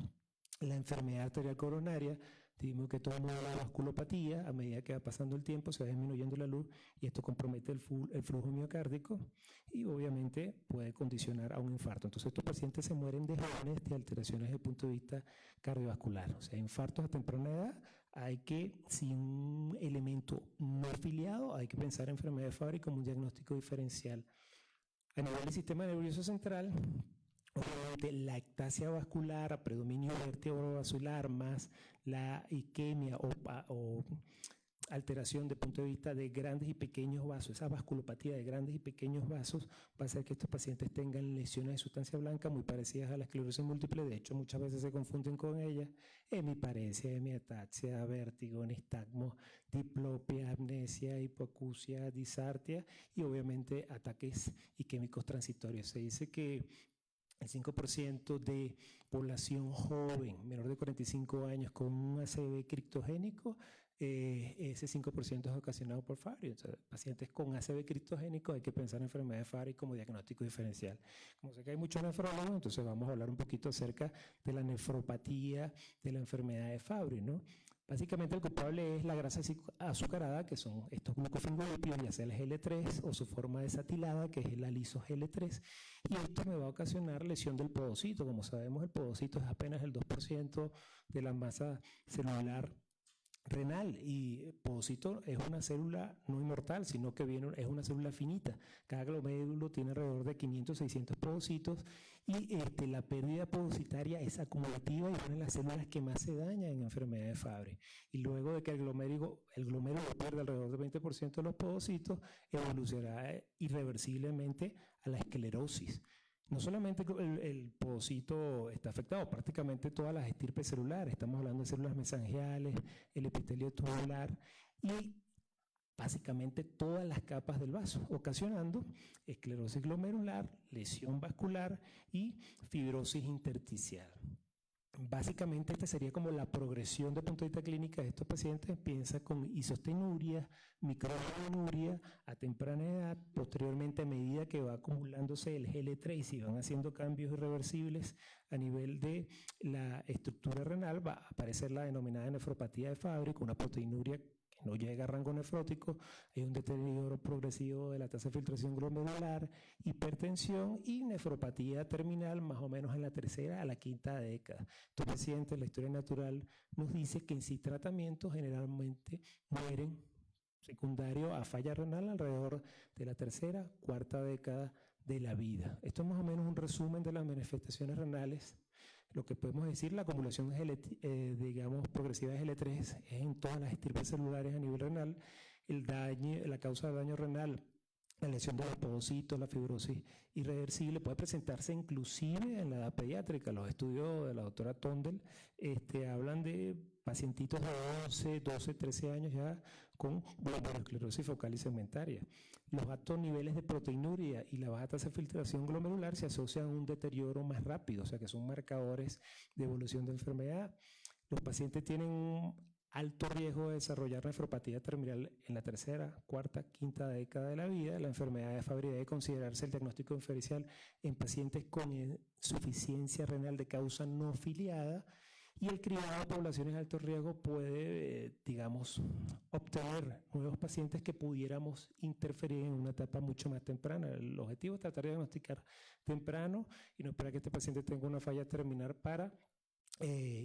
la enfermedad arterial coronaria. Dijimos que todo el mundo, la vasculopatía, a medida que va pasando el tiempo se va disminuyendo la luz y esto compromete el flujo miocárdico y obviamente puede condicionar a un infarto. Entonces estos pacientes se mueren de jóvenes de alteraciones desde el punto de vista cardiovascular. O sea, infartos a temprana edad, hay que, sin un elemento no afiliado, hay que pensar en enfermedad de Fabry como un diagnóstico diferencial. A nivel del sistema nervioso central, obviamente la ectasia vascular a predominio vertebrovascular más la isquemia o alteración desde el punto de vista de grandes y pequeños vasos, esa vasculopatía de grandes y pequeños vasos va a hacer que estos pacientes tengan lesiones de sustancia blanca muy parecidas a la esclerosis múltiple. De hecho, muchas veces se confunden con ellas: hemiparesia, hemiataxia, vértigo, nistagmo, diplopia, amnesia, hipoacusia, disartia y obviamente ataques isquémicos transitorios. Se dice que el 5% de población joven, menor de 45 años, con un ACV criptogénico, ese 5% es ocasionado por Fabry. Entonces, pacientes con ACV criptogénico hay que pensar en enfermedad de Fabry como diagnóstico diferencial. Como sé que hay muchos nefrólogos, entonces vamos a hablar un poquito acerca de la nefropatía de la enfermedad de Fabry, ¿no? Básicamente el culpable es la grasa azucarada, que son estos glucofingolípidos, ya sea el GL3 o su forma desatilada, que es el aliso-GL3, y esto me va a ocasionar lesión del podocito. Como sabemos, el podocito es apenas el 2% de la masa celular renal, y el podocito es una célula no inmortal, sino que es una célula finita. Cada glomérulo tiene alrededor de 500, 600 podocitos, y la pérdida podocitaria es acumulativa y es una de las células que más se dañan en enfermedad de Fabry. Y luego de que el glomérulo pierde alrededor del 20% de los podocitos, evolucionará irreversiblemente a la esclerosis. No solamente el podocito está afectado, prácticamente todas las estirpes celulares, estamos hablando de células mesangiales, el epitelio tubular y básicamente todas las capas del vaso, ocasionando esclerosis glomerular, lesión vascular y fibrosis intersticial. Básicamente esta sería como la progresión de punto de vista clínica de estos pacientes. Empieza con isostenuria, microalbuminuria a temprana edad, posteriormente a medida que va acumulándose el GL3 y van haciendo cambios irreversibles a nivel de la estructura renal, va a aparecer la denominada nefropatía de Fabry, con una proteinuria que no llega a rango nefrótico, hay un deterioro progresivo de la tasa de filtración glomerular, hipertensión y nefropatía terminal más o menos en la tercera a la quinta década. Estos pacientes, la historia natural nos dice que en sí tratamiento generalmente mueren secundario a falla renal alrededor de la tercera, cuarta década de la vida. Esto es más o menos un resumen de las manifestaciones renales. Lo que podemos decir, la acumulación progresiva de GL3 es en todas las estirpes celulares a nivel renal. La causa de daño renal, la lesión de los podocitos, la fibrosis irreversible, puede presentarse inclusive en la edad pediátrica. Los estudios de la doctora Tondel hablan de pacientitos de 11, 12, 13 años ya con glomerulosclerosis focal y segmentaria. Los altos niveles de proteinuria y la baja tasa de filtración glomerular se asocian a un deterioro más rápido, o sea que son marcadores de evolución de enfermedad. Los pacientes tienen un alto riesgo de desarrollar nefropatía terminal en la tercera, cuarta, quinta década de la vida. La enfermedad de Fabry debe considerarse el diagnóstico diferencial en pacientes con insuficiencia renal de causa no filiada, y el cribado de poblaciones de alto riesgo puede, obtener nuevos pacientes que pudiéramos interferir en una etapa mucho más temprana. El objetivo es tratar de diagnosticar temprano y no esperar que este paciente tenga una falla terminal para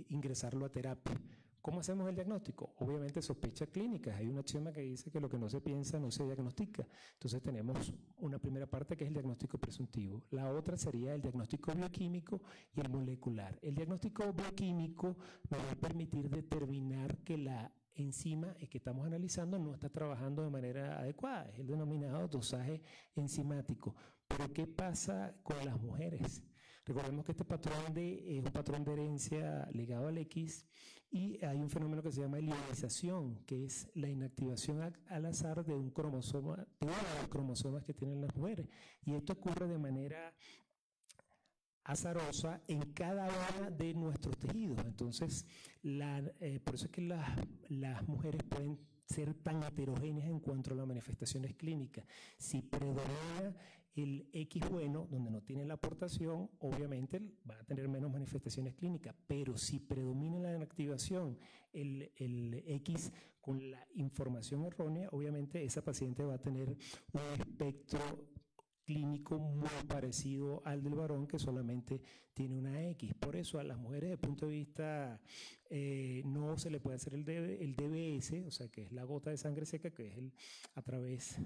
ingresarlo a terapia. ¿Cómo hacemos el diagnóstico? Obviamente sospechas clínicas. Hay un axioma que dice que lo que no se piensa no se diagnostica. Entonces tenemos una primera parte que es el diagnóstico presuntivo. La otra sería el diagnóstico bioquímico y el molecular. El diagnóstico bioquímico nos va a permitir determinar que la enzima que estamos analizando no está trabajando de manera adecuada. Es el denominado dosaje enzimático. Pero ¿qué pasa con las mujeres? Recordemos que este patrón es un patrón de herencia ligado al X, y hay un fenómeno que se llama ionización, que es la inactivación al azar de un cromosoma, de uno de los cromosomas que tienen las mujeres. Y esto ocurre de manera azarosa en cada uno de nuestros tejidos. Entonces, por eso es que las mujeres pueden ser tan heterogéneas en cuanto a las manifestaciones clínicas. Si predomina el X bueno, donde no tiene la aportación, obviamente va a tener menos manifestaciones clínicas, pero si predomina la inactivación, el X con la información errónea, obviamente esa paciente va a tener un espectro clínico muy parecido al del varón, que solamente tiene una X. Por eso a las mujeres, desde el punto de vista, no se le puede hacer el DBS, o sea, que es la gota de sangre seca, que es a través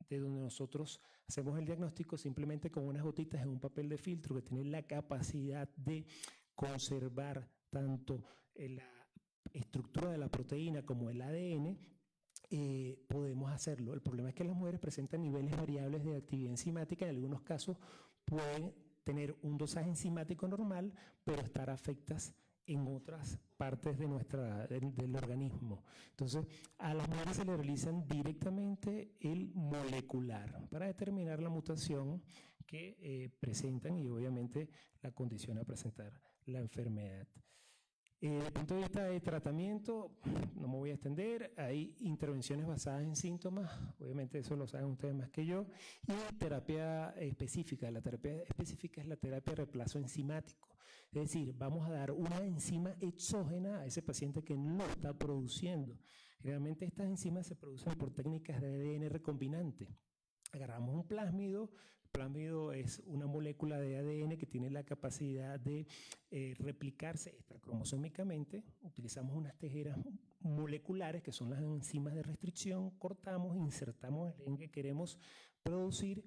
de donde nosotros hacemos el diagnóstico, simplemente con unas gotitas en un papel de filtro que tiene la capacidad de conservar tanto la estructura de la proteína como el ADN. Podemos hacerlo. El problema es que las mujeres presentan niveles variables de actividad enzimática. En algunos casos pueden tener un dosaje enzimático normal, pero estar afectas en otras partes de del organismo. Entonces, a las mujeres se le realizan directamente el molecular para determinar la mutación que presentan y obviamente la condición a presentar la enfermedad. Desde el punto de vista de tratamiento, no me voy a extender, hay intervenciones basadas en síntomas, obviamente eso lo saben ustedes más que yo, y terapia específica. La terapia específica es la terapia de reemplazo enzimático, es decir, vamos a dar una enzima exógena a ese paciente que no está produciendo. Generalmente estas enzimas se producen por técnicas de ADN recombinante. Agarramos un plásmido. Plásmido es una molécula de ADN que tiene la capacidad de replicarse extracromosómicamente. Utilizamos unas tejeras moleculares que son las enzimas de restricción, cortamos, insertamos el gen que queremos producir,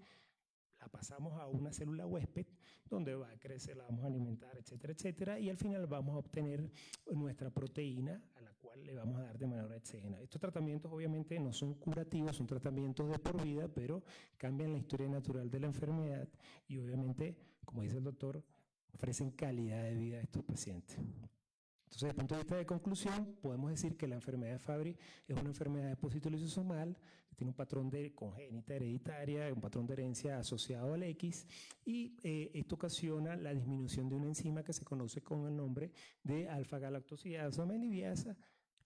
la pasamos a una célula huésped donde va a crecer, la vamos a alimentar, etcétera, etcétera, y al final vamos a obtener nuestra proteína a la cual le vamos a dar de manera exógena. Estos tratamientos obviamente no son curativos, son tratamientos de por vida, pero cambian la historia natural de la enfermedad y obviamente, como dice el doctor, ofrecen calidad de vida a estos pacientes. Entonces, desde el punto de vista de conclusión, podemos decir que la enfermedad de Fabry es una enfermedad de depósito lisosomal, que tiene un patrón de congénita hereditaria, un patrón de herencia asociado al X, y esto ocasiona la disminución de una enzima que se conoce con el nombre de alfa-galactosidasa amiliviasa,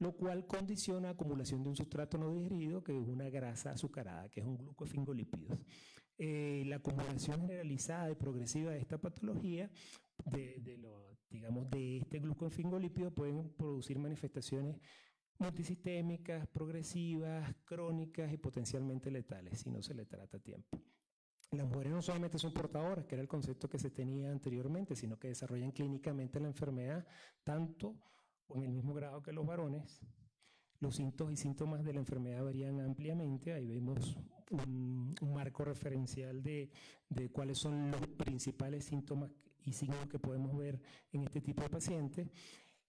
lo cual condiciona acumulación de un sustrato no digerido, que es una grasa azucarada, que es un glucofingolípidos. La acumulación generalizada y progresiva de esta patología, de este glucofingolípido, pueden producir manifestaciones multisistémicas, progresivas, crónicas y potencialmente letales si no se le trata a tiempo. Las mujeres no solamente son portadoras, que era el concepto que se tenía anteriormente, sino que desarrollan clínicamente la enfermedad tanto o en el mismo grado que los varones. Los síntomas y síntomas de la enfermedad varían ampliamente. Ahí vemos un marco referencial de cuáles son los principales síntomas y signos que podemos ver en este tipo de pacientes.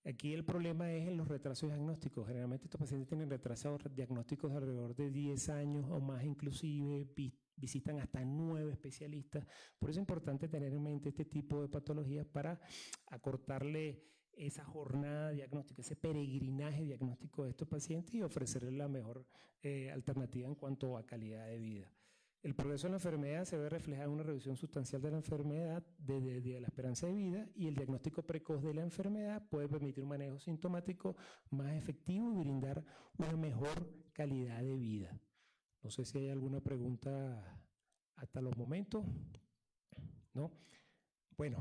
Aquí el problema es en los retrasos diagnósticos. Generalmente estos pacientes tienen retrasos diagnósticos de alrededor de 10 años o más, inclusive visitan hasta 9 especialistas. Por eso es importante tener en mente este tipo de patologías para acortarle esa jornada diagnóstica, ese peregrinaje diagnóstico de estos pacientes y ofrecerles la mejor alternativa en cuanto a calidad de vida. El progreso de la enfermedad se ve reflejado en una reducción sustancial de la enfermedad de la esperanza de vida, y el diagnóstico precoz de la enfermedad puede permitir un manejo sintomático más efectivo y brindar una mejor calidad de vida. No sé si hay alguna pregunta hasta los momentos. ¿No? Bueno,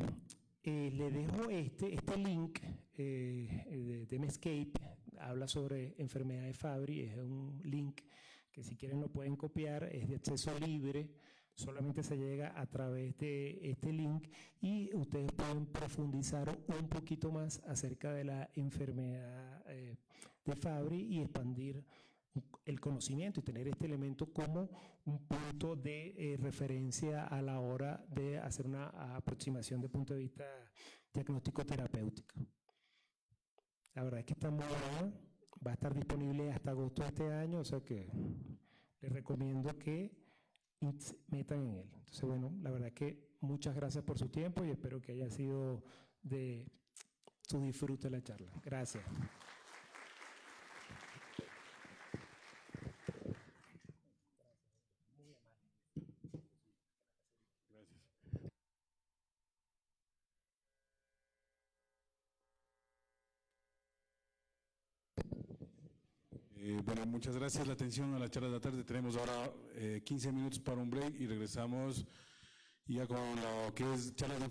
le dejo este link de Medscape, habla sobre enfermedad de Fabry, es un link que si quieren lo pueden copiar, es de acceso libre, solamente se llega a través de este link y ustedes pueden profundizar un poquito más acerca de la enfermedad de Fabry y expandir el conocimiento y tener este elemento como un punto de referencia a la hora de hacer una aproximación de punto de vista diagnóstico terapéutico. La verdad es que está muy buena, va a estar disponible hasta agosto de este año, o sea que les recomiendo que se metan en él. Entonces, bueno, la verdad es que muchas gracias por su tiempo y espero que haya sido de su disfrute la charla. Gracias. Bueno, muchas gracias. La atención a la charla de la tarde. Tenemos ahora 15 minutos para un break y regresamos ya con lo que es charla de